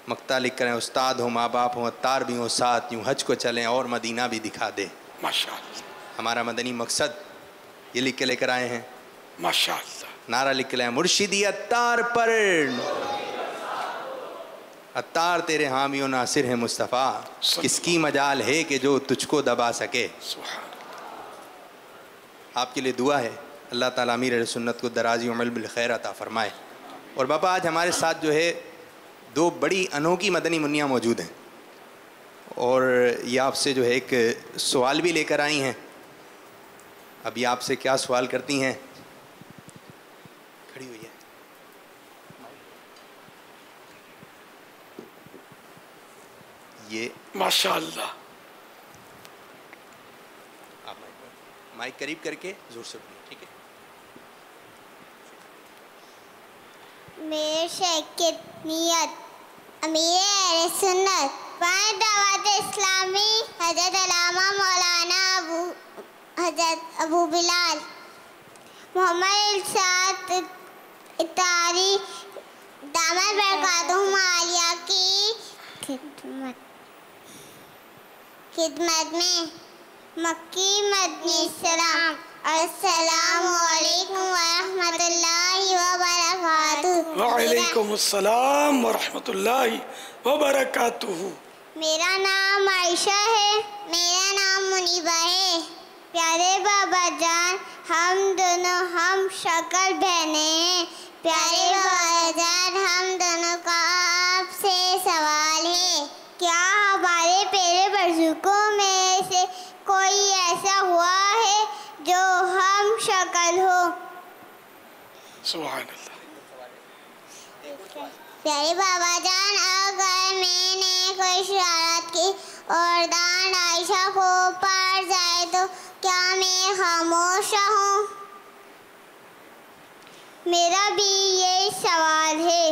مقطع لکھ کر استاد ہوں ماں باپ ہوں اتار بھی ہوں ساتھ یوں حج کو چلیں اور مدینہ بھی دکھا دے. ماشاءاللہ. ہمارا مدنی مقصد یہ لکھ کے لے کر آئے ہیں. ماشاءاللہ. نعرہ لکھ کے لائے مرشدی اتار پر اتار تیرے حامی و ناصر ہے مصطفیٰ کس کی مجال ہے کہ جو تجھ کو دبا سکے. آپ کے لیے دعا ہے اللہ تعالیٰ امیر اہل سنت کو درازی عمر بالخیر عطا فرمائے. اور باپا آج ہمارے ساتھ جو ہے دو بڑی انوکھی مدنی منیاں موجود ہیں اور یہ آپ سے جو ہے ایک سوال بھی لے کر آئی ہیں. ابھی آپ سے کیا سوال کرتی ہیں؟ کھڑی ہوئی ہے. یہ ماشاءاللہ. آپ مائک قریب کر کے زور سے بولیں. ٹھیک ہے. میرے شیخ کی نیت امیر اہل سنت وائد دعوت اسلامی حضرت علامہ مولانا حضرت ابو بلال محمد ارشاد اتاری دامت برکاتہم عالیہ کی خدمت میں مکی مدنی سلام. السلام علیکم ورحمۃ اللہ وبرکاتہ. وعلیکم السلام ورحمۃ اللہ وبرکاتہ. میرا نام عائشہ ہے. میرا نام منیبہ ہے. پیارے بابا جان ہم دونوں ہم شکل بہنیں ہیں. پیارے بابا جان ہم دونوں کا آپ سے سوال ہے کیا ہمارے پیارے بزرگوں میں سے کوئی ایسا ہوا ہے جو ہم شکل ہو؟ سبحان اللہ. پیارے بابا جان اگر میں نے کوئی شرارت کی اور دان عائشہ کو پڑ جائے تو کیا میں خاموش رہوں؟ میرا بھی یہی سوال ہے.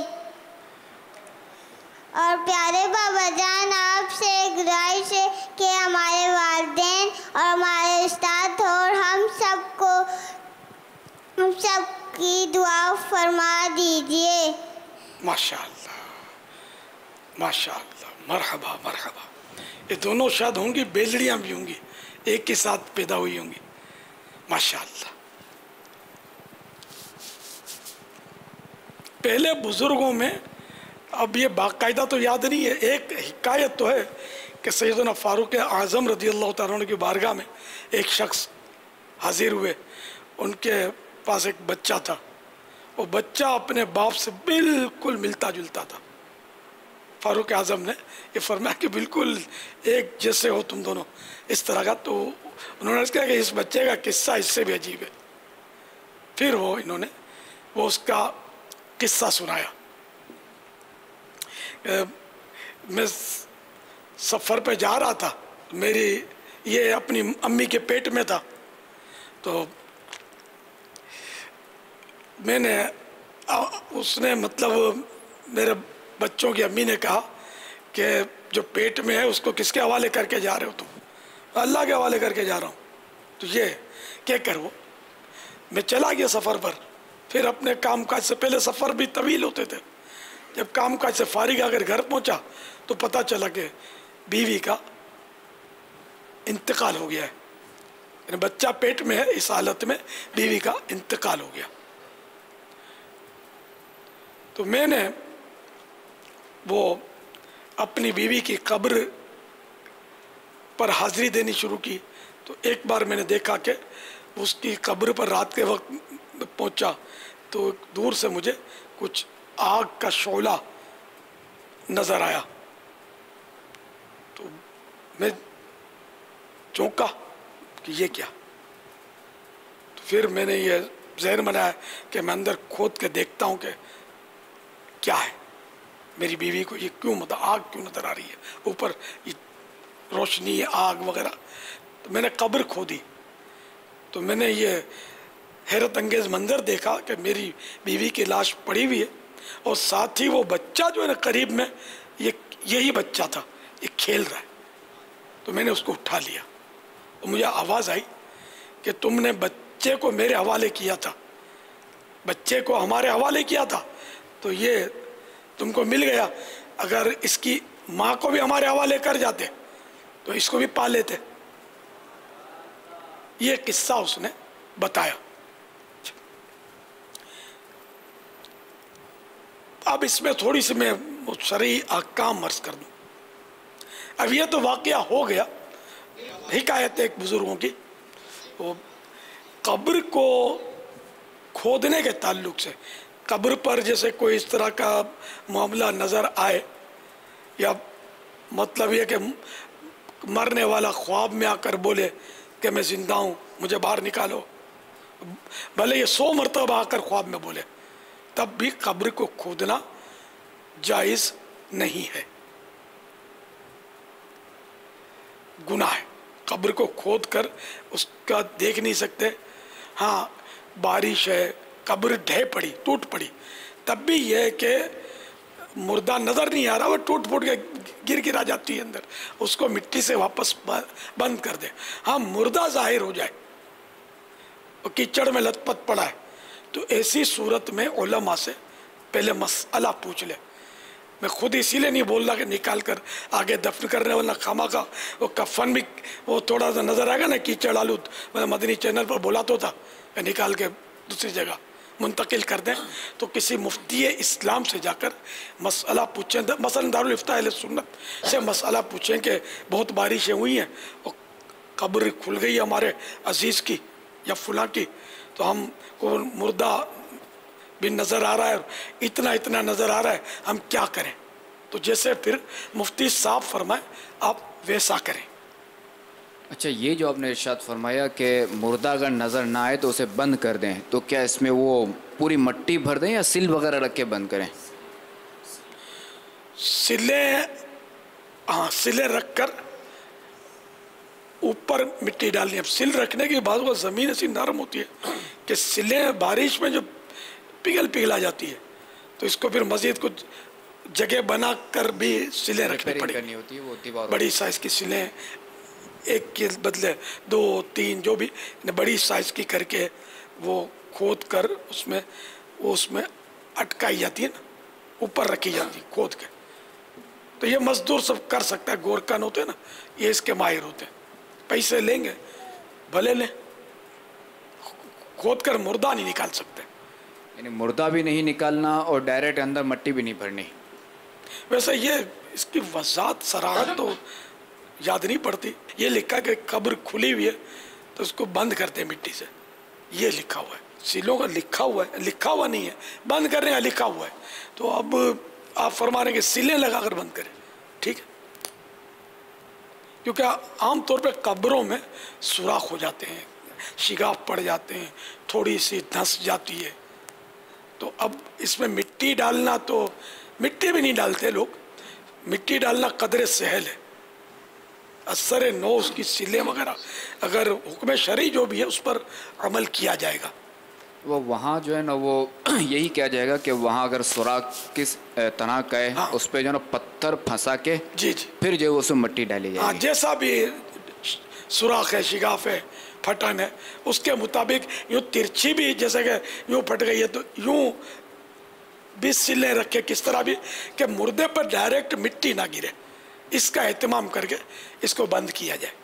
اور پیارے بابا جان آپ سے گزارش ہے کہ ہمارے والدین اور ہمارے استاد اور ہم سب کی دعا فرما دیجئے. ماشاءاللہ ماشاءاللہ. مرحبا مرحبا. یہ دونوں شاید ہوں گی بیلڑیاں بھی ہوں گی ایک کے ساتھ پیدا ہوئی ہوں گی. ماشاءاللہ. پہلے بزرگوں میں اب یہ باقاعدہ تو یاد نہیں ہے ایک حکایت تو ہے کہ سیدنا فاروق اعظم رضی اللہ تعالیٰ عنہ کی بارگاہ میں ایک شخص حاضر ہوئے. ان کے پاس ایک بچہ تھا. وہ بچہ اپنے باپ سے بالکل ملتا جلتا تھا. فاروق اعظم نے یہ فرمایا کہ بالکل ایک جیسے ہو تم دونوں اس طرح کا. تو انہوں نے کہا کہ اس بچے کا قصہ اس سے بھی عجیب ہے. پھر انہوں نے اس کا قصہ سنایا. میں سفر پہ جا رہا تھا. میری یہ اپنی امی کے پیٹ میں تھا. تو میں نے اس نے مطلب میرے بچوں کی امی نے کہا کہ جو پیٹ میں ہے اس کو کس کے حوالے کر کے جا رہے ہو تم؟ اللہ کے حوالے کر کے جا رہا ہوں. تو یہ کیا کرو میں چلا گیا سفر پر. پھر اپنے کام کاج سے پہلے سفر بھی طویل ہوتے تھے. جب کام کاج سے فارغ اگر گھر پہنچا تو پتہ چلا کہ بیوی کا انتقال ہو گیا ہے. یعنی بچہ پیٹ میں ہے اس حالت میں بیوی کا انتقال ہو گیا. تو میں نے وہ اپنی بیوی کی قبر پر حاضری دینی شروع کی. تو ایک بار میں نے دیکھا کہ اس کی قبر پر رات کے وقت پہنچا تو دور سے مجھے کچھ آگ کا شعلہ نظر آیا. تو میں چونکا کہ یہ کیا. تو پھر میں نے یہ ذہن بنایا کہ میں اندر کھود کے دیکھتا ہوں کہ کیا ہے. میری بیوی کو یہ کیوں آگ کیوں نظر آ رہی ہے. اوپر روشنی آگ وغیرہ. تو میں نے قبر کھودی تو میں نے یہ حیرت انگیز منظر دیکھا کہ میری بیوی کی لاش پڑی ہوئی ہے اور ساتھ ہی وہ بچہ جو ہے نا قریب میں یہی بچہ تھا، یہ کھیل رہا ہے. تو میں نے اس کو اٹھا لیا اور مجھے آواز آئی کہ تم نے بچے کو میرے حوالے کیا تھا، بچے کو ہمارے حوالے کیا تھا تو یہ تم کو مل گیا. اگر اس کی ماں کو بھی ہمارے حوالے کر جاتے تو اس کو بھی پال لیتے. یہ قصہ اس نے بتایا. اب اس میں تھوڑی سی میں شرعی احکام عرض کر دوں. اب یہ تو واقعہ ہو گیا، حکایت ایک بزرگوں کی. وہ قبر کو کھودنے کے تعلق سے قبر پر جیسے کوئی اس طرح کا معاملہ نظر آئے، یا مطلب یہ کہ مرنے والا خواب میں آ کر بولے کہ میں زندہ ہوں مجھے باہر نکالو، بھلے یہ 100 مرتبہ آ کر خواب میں بولے، تب بھی قبر کو کھودنا جائز نہیں ہے، گناہ ہے. قبر کو کھود کر اس کا دیکھ نہیں سکتے. ہاں بارش ہے، قبر ڈھہ پڑی، ٹوٹ پڑی، تب بھی یہ ہے کہ مردہ نظر نہیں آ رہا، وہ ٹوٹ پھوٹ کے گر آ جاتی ہے اندر، اس کو مٹی سے واپس بند کر دے. ہاں مردہ ظاہر ہو جائے اور کیچڑ میں لت پت پڑا ہے تو ایسی صورت میں علماء سے پہلے مسئلہ پوچھ لے. میں خود اسی لیے نہیں بول رہا کہ نکال کر آگے دفن کرنے والا خامہ کا وہ کفن بھی وہ تھوڑا سا نظر آئے گا نا کیچڑ آلود. میں مدنی چینل پر بولا تو تھا کہ نکال کے دوسری جگہ منتقل کر دیں. تو کسی مفتی اسلام سے جا کر مسئلہ پوچھیں، مثلا دارالفتاء اہل سنت سے مسئلہ پوچھیں کہ بہت بارشیں ہوئی ہیں اور قبر کھل گئی ہمارے عزیز کی یا فلاں کی، تو ہم کو مردہ بھی نظر آ رہا ہے، اتنا نظر آ رہا ہے، ہم کیا کریں؟ تو جیسے پھر مفتی صاحب فرمائے آپ ویسا کریں. اچھا، یہ جو آپ نے ارشاد فرمایا کہ مردہ اگر نظر نہ آئے تو اسے بند کر دیں، تو کیا اس میں وہ پوری مٹی بھر دیں یا سل وغیرہ رکھ کے بند کریں؟ سلے رکھ کر اوپر مٹی ڈالنی. اب سل رکھنے کے بعد وہ زمین ایسی نرم ہوتی ہے کہ سلیں بارش میں جو پگھلا جاتی ہے تو اس کو پھر مزید کچھ جگہ بنا کر بھی سلیں رکھنی پڑی. بڑی سائز کی سلیں، ایک کے بدلے 2 3 جو بھی بڑی سائز کی کر کے وہ کھود کر اس میں اٹکائی جاتی ہے نا، اوپر رکھی جاتی ہے کھود کے. تو یہ مزدور سب کر سکتا ہے، گورکن ہوتے ہیں نا یہ اس کے ماہر ہوتے ہیں. پیسے لیں گے بھلے لیں، کھود کر مردہ نہیں نکال سکتے. یعنی مردہ بھی نہیں نکالنا اور ڈائریکٹ اندر مٹی بھی نہیں بھرنی. ویسے یہ اس کی وضاحت صراحت تو یاد نہیں پڑتی. یہ لکھا کہ قبر کھلی ہوئی ہے تو اس کو بند کرتے ہیں مٹی سے، یہ لکھا ہوا ہے. سیلوں کا لکھا ہوا نہیں ہے، بند کرنے کا لکھا ہوا ہے. تو اب آپ فرما رہے ہیں کہ سلیں لگا کر بند کریں، ٹھیک ہے؟ کیونکہ عام طور پہ قبروں میں سوراخ ہو جاتے ہیں، شگاف پڑ جاتے ہیں، تھوڑی سی دھنس جاتی ہے. تو اب اس میں مٹی ڈالنا، تو مٹی بھی نہیں ڈالتے لوگ، مٹی ڈالنا قدر سہل ہے. اثر نو اس کی سلیں وغیرہ اگر حکم شرعی جو بھی ہے اس پر عمل کیا جائے گا. وہ وہاں جو ہے نا وہ یہی کیا جائے گا کہ وہاں اگر سوراخ کس طرح کا ہے اس پہ جو ہے نا پتھر پھنسا کے پھر جو ہے اس میں مٹی ڈالی جائے گی. جیسا بھی سوراخ ہے، شگاف ہے، پھٹن ہے، اس کے مطابق یوں ترچھی بھی جیسے کہ یوں پھٹ گئی ہے تو یوں بھی سلیں رکھے کس طرح بھی کہ مردے پر ڈائریکٹ مٹی نہ گرے، اس کا اہتمام کر کے اس کو بند کیا جائے.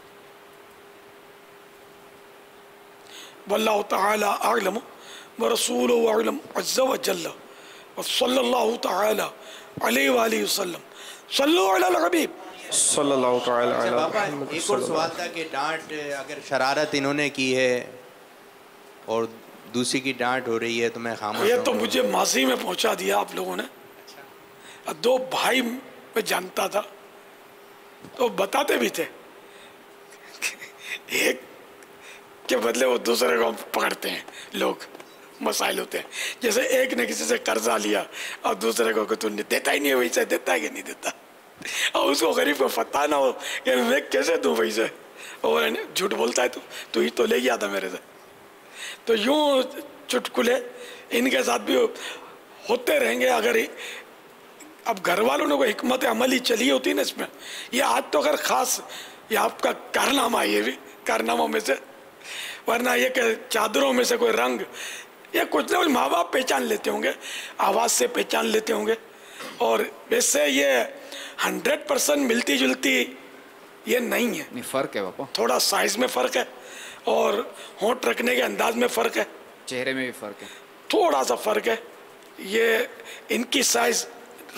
واللہ تعالی اعلم ورسولہ اعلم عز وجل وصلی اللہ تعالی علیہ وآلہ وسلم. صلو علی الحبیب صلی اللہ تعالی علیہ وسلم. ایک اور سوال تھا کہ ڈانٹ اگر شرارت انہوں نے کی ہے اور دوسری کی ڈانٹ ہو رہی ہے تو میں خاموش ہوں. یہ تو مجھے ماضی میں پہنچا دیا آپ لوگوں نے. 2 بھائی میں جانتا تھا تو بتاتے بھی تھے، ایک کے بدلے وہ دوسرے کو پکڑتے ہیں لوگ. مسائل ہوتے ہیں جیسے ایک نے کسی سے قرضہ لیا اور دوسرے کو تو دیتا ہی نہیں ہے، ویسے دیتا ہے کہ نہیں دیتا. اور اس کو غریب کو پتہ نہ ہو کہ میں کیسے دوں پیسے، اور جھوٹ بولتا ہے تو ہی تو لے گیا تھا میرے سے. تو یوں چٹکلے ان کے ساتھ بھی ہوتے رہیں گے. اگر اب گھر والوں نے کوئی حکمت عملی چلی ہوتی نا اس میں، یہ آج تو اگر خاص یہ آپ کا کارنامہ، یہ بھی کارناموں میں سے، ورنہ یہ کہ چادروں میں سے کوئی رنگ یا کچھ نہ کچھ ماں باپ پہچان لیتے ہوں گے، آواز سے پہچان لیتے ہوں گے. اور ویسے یہ 100% ملتی جلتی یہ نہیں ہے، فرق ہے باپا، تھوڑا سائز میں فرق ہے اور ہونٹ رکھنے کے انداز میں فرق ہے، چہرے میں بھی فرق ہے، تھوڑا سا فرق ہے. یہ ان کی سائز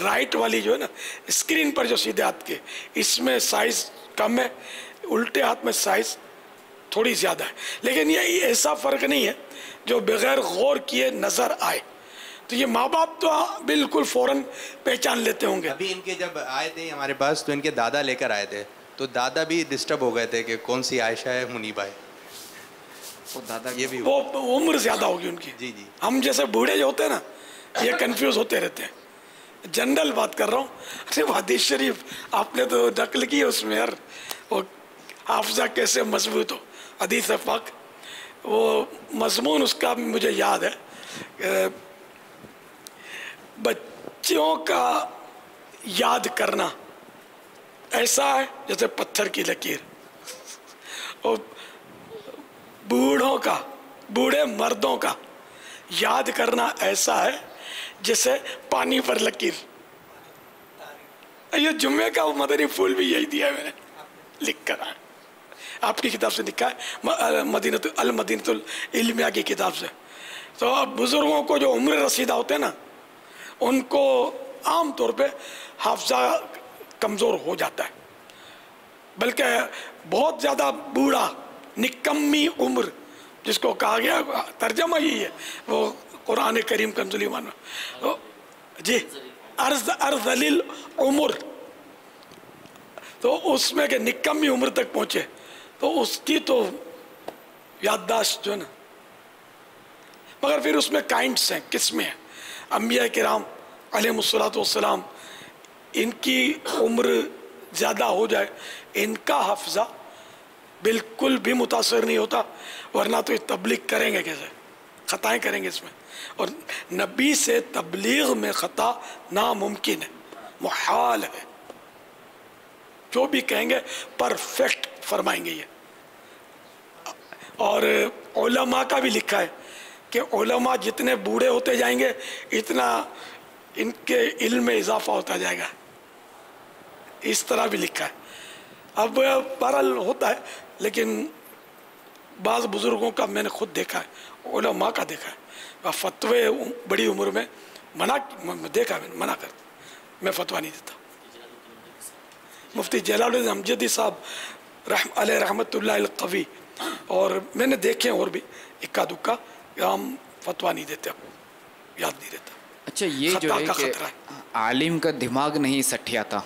رائٹ والی جو ہے نا اسکرین پر جو سیدھے ہاتھ کے، اس میں سائز کم ہے، الٹے ہاتھ میں سائز تھوڑی زیادہ ہے. لیکن یہ ایسا فرق نہیں ہے جو بغیر غور کیے نظر آئے. تو یہ ماں باپ تو بالکل فوراً پہچان لیتے ہوں گے. ابھی ان کے جب آئے تھے ہمارے پاس تو ان کے دادا لے کر آئے تھے، تو دادا بھی ڈسٹرب ہو گئے تھے کہ کون سی عائشہ ہے منیبہ ہے. یہ بھی وہ عمر زیادہ ہوگی ان کی. جی جی. ہم جیسے بوڑھے جو ہوتے ہیں نا یہ کنفیوز ہوتے رہتے ہیں. جنرل بات کر رہا ہوں. ارے حدیث شریف آپ نے تو نقل کی اس میں یار، وہ حافظہ کیسے مضبوط ہو. حدیث پاک وہ مضمون اس کا مجھے یاد ہے، بچوں کا یاد کرنا ایسا ہے جیسے پتھر کی لکیر، اور بوڑھے مردوں کا یاد کرنا ایسا ہے جیسے پانی پر لکیر. یہ جمعے کا مدنی پھول بھی یہی دیا ہے میں نے، لکھ کر آیا، آپ کی کتاب سے لکھا ہے، المدینۃ العلمیہ کی کتاب سے. تو بزرگوں کو جو عمر رسیدہ ہوتے ہیں نا ان کو عام طور پہ حافظہ کمزور ہو جاتا ہے، بلکہ بہت زیادہ بوڑھا نکمی عمر جس کو کہا گیا، ترجمہ یہی ہے وہ قرآن کریم کنز ایمان میں جی، ارذل عمر، تو اس میں کہ نکمی عمر تک پہنچے تو اس کی تو یادداشت جو ہے نا، مگر پھر اس میں کائنڈس ہیں، قسمیں ہیں. انبیاء کرام علیہ الصلوۃ والسلام ان کی عمر زیادہ ہو جائے ان کا حافظہ بالکل بھی متاثر نہیں ہوتا، ورنہ تو یہ تبلیغ کریں گے کیسے، خطائیں کریں گے اس میں. اور نبی سے تبلیغ میں خطا ناممکن ہے، محال ہے. جو بھی کہیں گے پرفیکٹ فرمائیں گے یہ. اور علماء کا بھی لکھا ہے کہ علماء جتنے بوڑھے ہوتے جائیں گے اتنا ان کے علم میں اضافہ ہوتا جائے گا، اس طرح بھی لکھا ہے. اب بہرحال ہوتا ہے، لیکن بعض بزرگوں کا میں نے خود دیکھا ہے، علماء کا دیکھا ہے، فتوے بڑی عمر میں دیکھا میں منع کرتا، میں فتویٰ نہیں دیتا. مفتی جلال الدین امجدی صاحب علیہ رحمت اللہ القوی، اور میں نے دیکھے اور بھی اکا دکا، ہم فتویٰ نہیں دیتے، اب یاد نہیں رہتا. اچھا، یہ جو ہے کہ عالم کا دماغ نہیں سٹھیا تھا،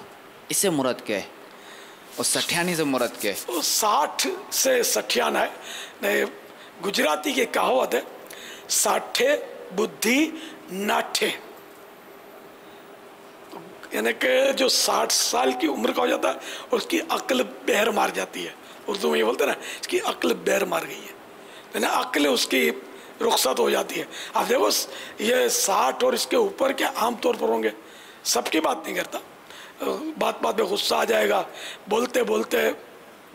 اس سے مراد کیا ہے؟ اور سٹھیانی سے مراد کیا ہے؟ 60 سے سٹھیانا ہے. گجراتی کی کہاوت ہے، ساٹھے بدھی ناٹھے، یعنی کہ جو 60 سال کی عمر کا ہو جاتا ہے اس کی عقل بہر مار جاتی ہے. اردو میں یہ بولتے ہیں نا، اس کی عقل بہر مار گئی ہے، یعنی عقل اس کی رخصت ہو جاتی ہے. آپ دیکھو یہ 60 اور اس کے اوپر کے عام طور پر ہوں گے، سب کی بات نہیں کرتا، بات بات میں غصہ آ جائے گا، بولتے بولتے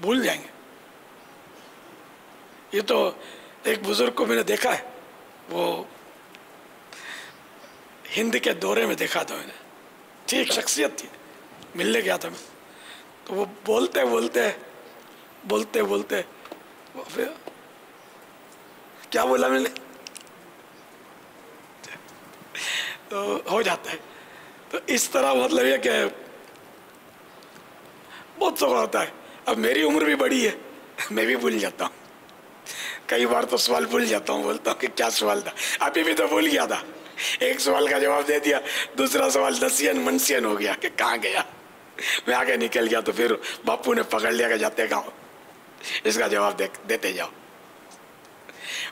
بھول جائیں گے. یہ تو ایک بزرگ کو میں نے دیکھا ہے، وہ ہند کے دورے میں دیکھا تھا میں نے، ٹھیک شخصیت تھی، ملنے گیا تھا میں، تو وہ بولتے بولتے کیا بولا میں نے، تو ہو جاتا ہے. تو اس طرح مطلب یہ کہ بہت سوال ہوتا ہے. اب میری عمر بھی بڑی ہے، میں بھی بھول جاتا ہوں، کئی بار تو سوال بھول جاتا ہوں، بولتا ہوں کہ کیا سوال تھا، ابھی بھی تو بھول گیا تھا، ایک سوال کا جواب دے دیا، دوسرا سوال نسین منسین ہو گیا کہ کہاں گیا، میں آگے نکل گیا. تو پھر باپو نے پکڑ لیا کہ جاتے کہاں، اس کا جواب دیتے جاؤ.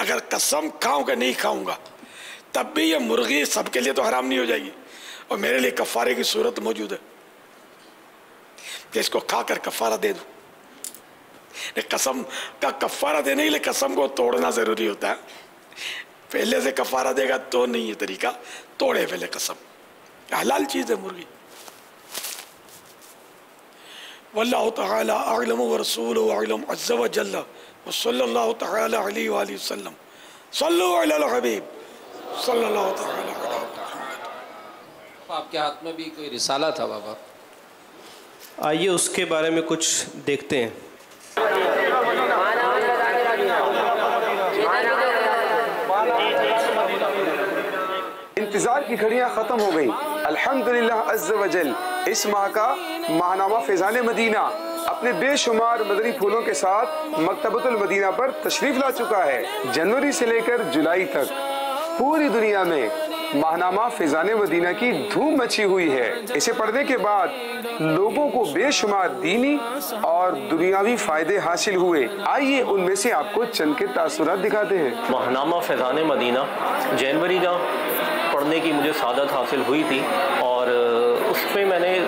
اگر قسم کھاؤں کہ نہیں کھاؤں گا تب بھی یہ مرغی سب کے لیے تو حرام نہیں ہو جائے گی، اور میرے لیے کفارے کی صورت موجود ہے کہ اس کو کھا کر کفارہ دے دوں۔ قسم کا کفارہ دینے کے لیے قسم کو توڑنا ضروری ہوتا ہے، پہلے سے کفارہ دے گا تو نہیں یہ طریقہ، توڑے پہلے قسم، حلال چیز ہے مرغی۔ واللہ تعالی اعلم ورسولہ اعلم عز وجل وصلی اللہ تعالی علیہ وآلہ وسلم صلو علی الحبیب صلی اللہ تعالی علیہ وسلم۔ آپ کے ہاتھ میں بھی کوئی رسالہ تھا بابا، آئیے اس کے بارے میں کچھ دیکھتے ہیں۔ انتظار کی گھڑیاں ختم ہو گئی، الحمدللہ عز وجل اس ماہ کا ماہنامہ فیضان مدینہ اپنے بے شمار مدنی پھولوں کے ساتھ مکتبۃ المدینہ پر تشریف لا چکا ہے۔ جنوری سے لے کر جولائی تک پوری دنیا میں ماہنامہ فیضان مدینہ کی دھوم مچی ہوئی ہے۔ اسے پڑھنے کے بعد لوگوں کو بے شمار دینی اور دنیاوی فائدے حاصل ہوئے۔ آئیے ان میں سے آپ کو چند کے تاثرات دکھاتے ہیں۔ ماہنامہ فیضان مدینہ جنوری کا پڑھنے کی مجھے سعادت حاصل ہوئی تھی، اور اس میں میں نے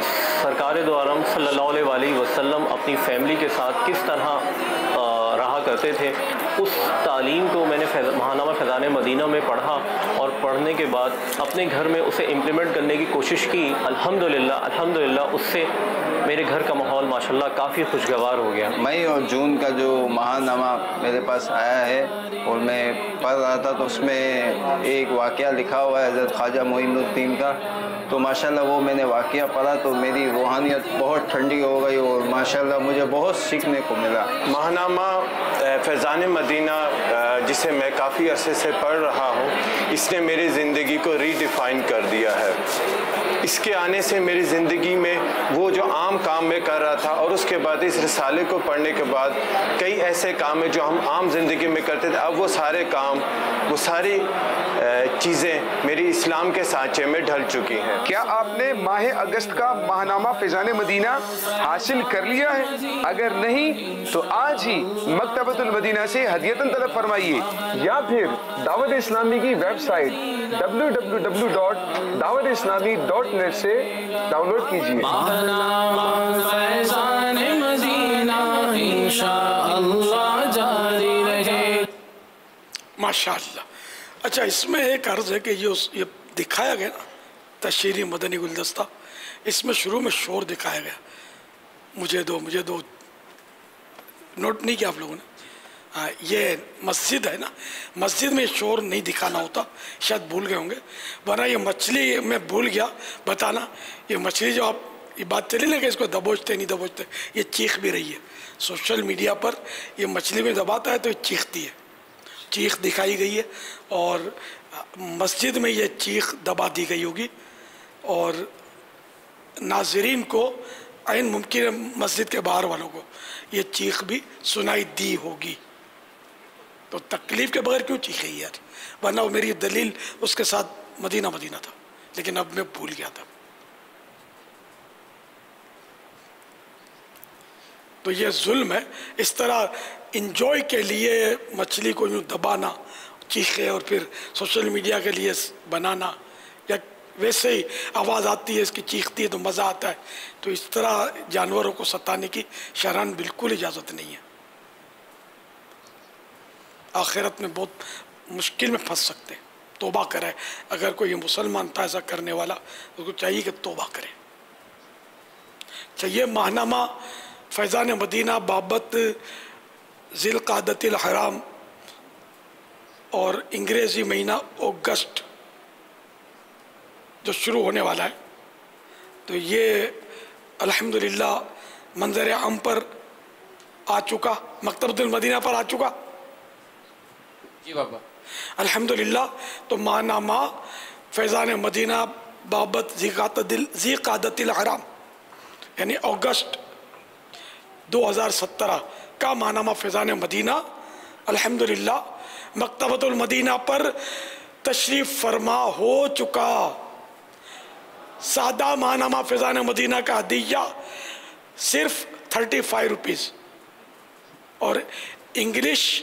سرکار دو عالم صلی اللہ علیہ وسلم اپنی فیملی کے ساتھ کس طرح رہا کرتے تھے، اس تعلیم کو میں نے ماہنامہ فیضان مدینہ میں پڑھا، اور پڑھنے کے بعد اپنے گھر میں اسے امپلیمنٹ کرنے کی کوشش کی۔ الحمدللہ اس سے میرے گھر کا ماحول ماشاءاللہ کافی خوشگوار ہو گیا۔ مئی اور جون کا جو ماہنامہ میرے پاس آیا ہے اور میں پڑھ رہا تھا تو اس میں ایک واقعہ لکھا ہوا ہے حضرت خواجہ معین الدین کا، تو ماشاءاللہ وہ میں نے واقعہ پڑھا تو میری روحانیت بہت ٹھنڈی ہو گئی اور ماشاءاللہ مجھے بہت سیکھنے کو ملا۔ ماہنامہ فیضان مدینہ جسے میں کافی عرصے سے پڑھ رہا ہوں، اس نے میری زندگی کو ری ڈیفائن کر دیا ہے۔ اس کے آنے سے میری زندگی میں وہ جو عام کام میں کر رہا تھا، اور اس کے بعد اس رسالے کو پڑھنے کے بعد کئی ایسے کام ہیں جو ہم عام زندگی میں کرتے تھے، اب وہ سارے کام، وہ ساری چیزیں میری اسلام کے سانچے میں ڈھل چکی ہیں۔ کیا آپ نے ماہ اگست کا ماہنامہ فیضان مدینہ حاصل کر لیا ہے؟ اگر نہیں تو آج ہی مکتبۃ المدینہ سے ہدیتاً طلب فرمائیے، یا پھر دعوت اسلامی کی ویب سائٹ www.dawatIslami.net سے ڈاؤن لوڈ کیجیے۔ ماہنامہ فیضان مدینہ انشاءاللہ جاری رہے۔ ماشاءاللہ۔ اچھا، اس میں ایک عرض ہے کہ یہ دکھایا گیا نا تشہیری مدنی گلدستہ، اس میں شروع میں شور دکھایا گیا، مجھے دو نوٹ نہیں کیا آپ لوگوں نے؟ یہ مسجد ہے نا، مسجد میں شور نہیں دکھانا ہوتا، شاید بھول گئے ہوں گے، ورنہ یہ مچھلی میں بھول گیا بتانا، یہ مچھلی جو آپ یہ بات چلی نا کہ اس کو دبوچتے نہیں دبوچتے، یہ چیخ بھی رہی ہے سوشل میڈیا پر، یہ مچھلی میں دباتا ہے تو یہ چیختی ہے، چیخ دکھائی گئی ہے، اور مسجد میں یہ چیخ دبا دی گئی ہوگی، اور ناظرین کو عین ممکن ہے مسجد کے باہر والوں کو یہ چیخ بھی سنائی دی ہوگی، تو تکلیف کے بغیر کیوں چیخے یار، ورنہ وہ میری دلیل اس کے ساتھ مدینہ تھا، لیکن اب میں بھول گیا تھا۔ تو یہ ظلم ہے، اس طرح انجوائے کے لیے مچھلی کو یوں دبانا، چیخے، اور پھر سوشل میڈیا کے لیے بنانا، یا ویسے ہی آواز آتی ہے اس کی چیختی ہے تو مزہ آتا ہے، تو اس طرح جانوروں کو ستانے کی شرعاً بالکل اجازت نہیں ہے، آخرت میں بہت مشکل میں پھنس سکتے ہیں۔ توبہ کرے، اگر کوئی مسلمان تھا ایسا کرنے والا اس کو چاہیے کہ توبہ کرے۔ چاہیے ماہنامہ فیضان مدینہ بابت ذی القعدۃ الحرام اور انگریزی مہینہ اگست جو شروع ہونے والا ہے، تو یہ الحمدللہ منظر عام پر آ چکا، مکتبۃ المدینہ پر آ چکا، جی بابا الحمدللہ۔ تو ماہنامہ فیضان مدینہ بابت ذی قعدۃ الحرام یعنی اگست 2017 کا ماہنامہ فیضان مدینہ الحمدللہ مکتبۃ المدینہ پر تشریف فرما ہو چکا۔ سادہ ماہنامہ فیضان مدینہ کا ہدیہ صرف 35 روپیز، اور انگلش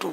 2,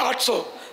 800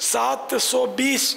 720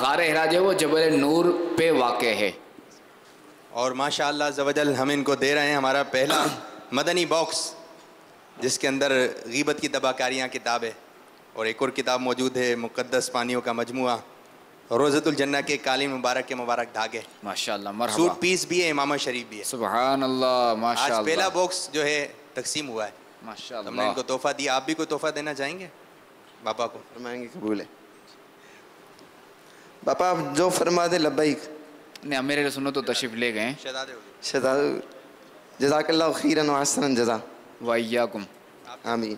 غار ہرا جو ہے وہ جبل نور پہ واقع ہے. اور ماشاء اللہ عز و جل ہم ان کو دے رہے ہیں ہمارا پہلا مدنی باکس جس کے اندر غیبت کی تباہ کاریاں کتاب ہے، اور ایک اور کتاب موجود ہے مقدس پانیوں کا مجموعہ، روزۃ الجنہ کے قالین مبارک کے مبارک دھاگے، ماشاءاللہ مرحبا، سوٹ پیس بھی ہے، امامہ شریف بھی ہے. سبحان اللہ ماشاءاللہ. آج پہلا باکس جو ہے تقسیم ہوا ہے، ماشاءاللہ ہم نے ان کو تحفہ دیا. آپ بھی کوئی تحفہ دینا چاہیں گے باپا کو؟ فرمائیں گے قبول ہے. باپا آپ جو فرما دے لبیک. نہیں میرے سنو تو تشریف لے گئے. شہزاد جزاک اللہ خیرا و احسن جزا. وایاکم. آمین.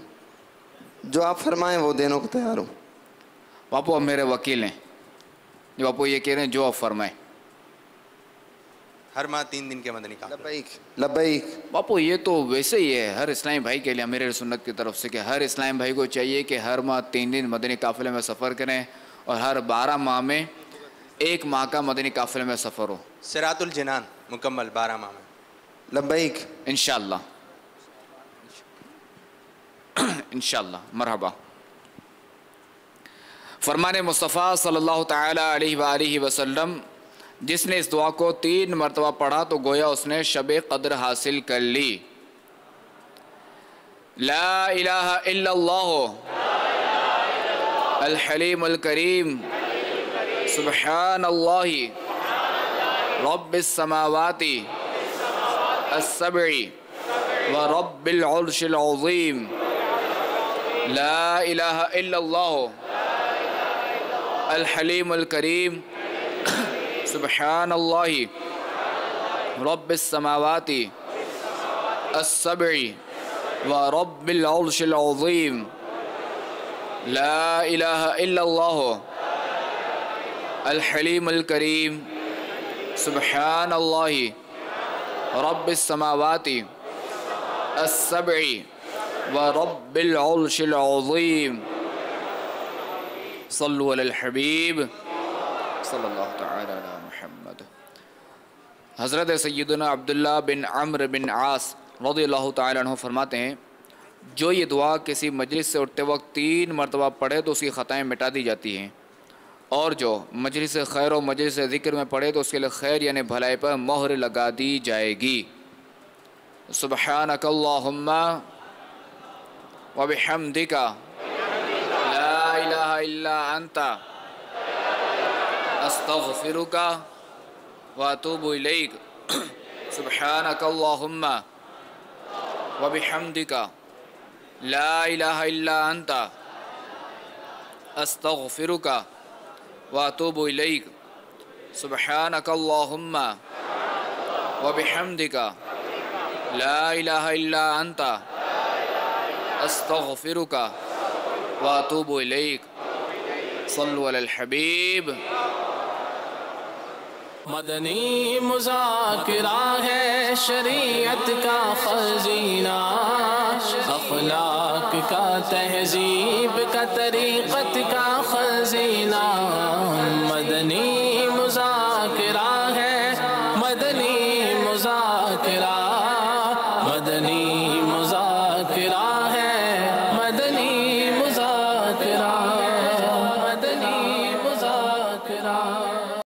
جو آپ فرمائیں وہ دینے کو تیار ہوں. باپو اب میرے وکیل ہیں، جو باپو یہ کہہ رہے ہیں جو آپ فرمائیں. ہر ماہ 3 دن کے مدنی کام. لبیک لبیک. باپو یہ تو ویسے ہی ہے ہر اسلامی بھائی کے لیے امیر سنت کی طرف سے کہ ہر اسلامی بھائی کو چاہیے کہ ہر ماہ 3 دن مدنی قافلے میں سفر کریں اور ہر 12 ماہ میں 1 ماہ کا مدنی قافلے میں سفر ہو. صراط الجنان مکمل 12 ماہ میں. لبیک. انشاءاللہ انشاءاللہ مرحبا. فرمان مصطفیٰ صلی اللہ تعالی علیہ وآلہ وسلم جس نے اس دعا کو 3 مرتبہ پڑھا تو گویا اس نے شب قدر حاصل کر لی. لا الہ الا اللہ الحلیم الکریم سبحان اللہ رب السماوات السبع ورب العرش العظیم. لا الہ الا اللہ الحلیم الکریم سبحان اللہ رب السماوات السبع ورب العرش العظیم. لا الہ الا اللہ الحلیم الکریم سبحان اللہ رب السماوات السبع ورب العرش العظیم. صلو علی الحبیب صلی اللہ تعالی علی محمد. حضرت سیدنا عبداللہ بن عمرو بن عاص رضی اللہ تعالی عنہ فرماتے ہیں جو یہ دعا کسی مجلس سے اٹھتے وقت 3 مرتبہ پڑھے تو اس کی خطائیں مٹا دی جاتی ہیں، اور جو مجلس خیر و مجلس ذکر میں پڑھے تو اس کے لیے خیر یعنی بھلائی پر مہر لگا دی جائے گی. سبحانک اللہم وبحمدک لا الہ الا انت استغفرک واتوب الیک. سبحانک اللہم وبحمدک لا الہ الا انت استغفرک واتوب الیک. سبحانک اللہم وبحمدک لا الہ الا انت استغفرک واتوب الیک. صلو علی الحبیب. مدنی مذاکرہ ہے شریعت کا خزینہ، اخلاق کا تہذیب کا طریقت کا خزینہ. مدنی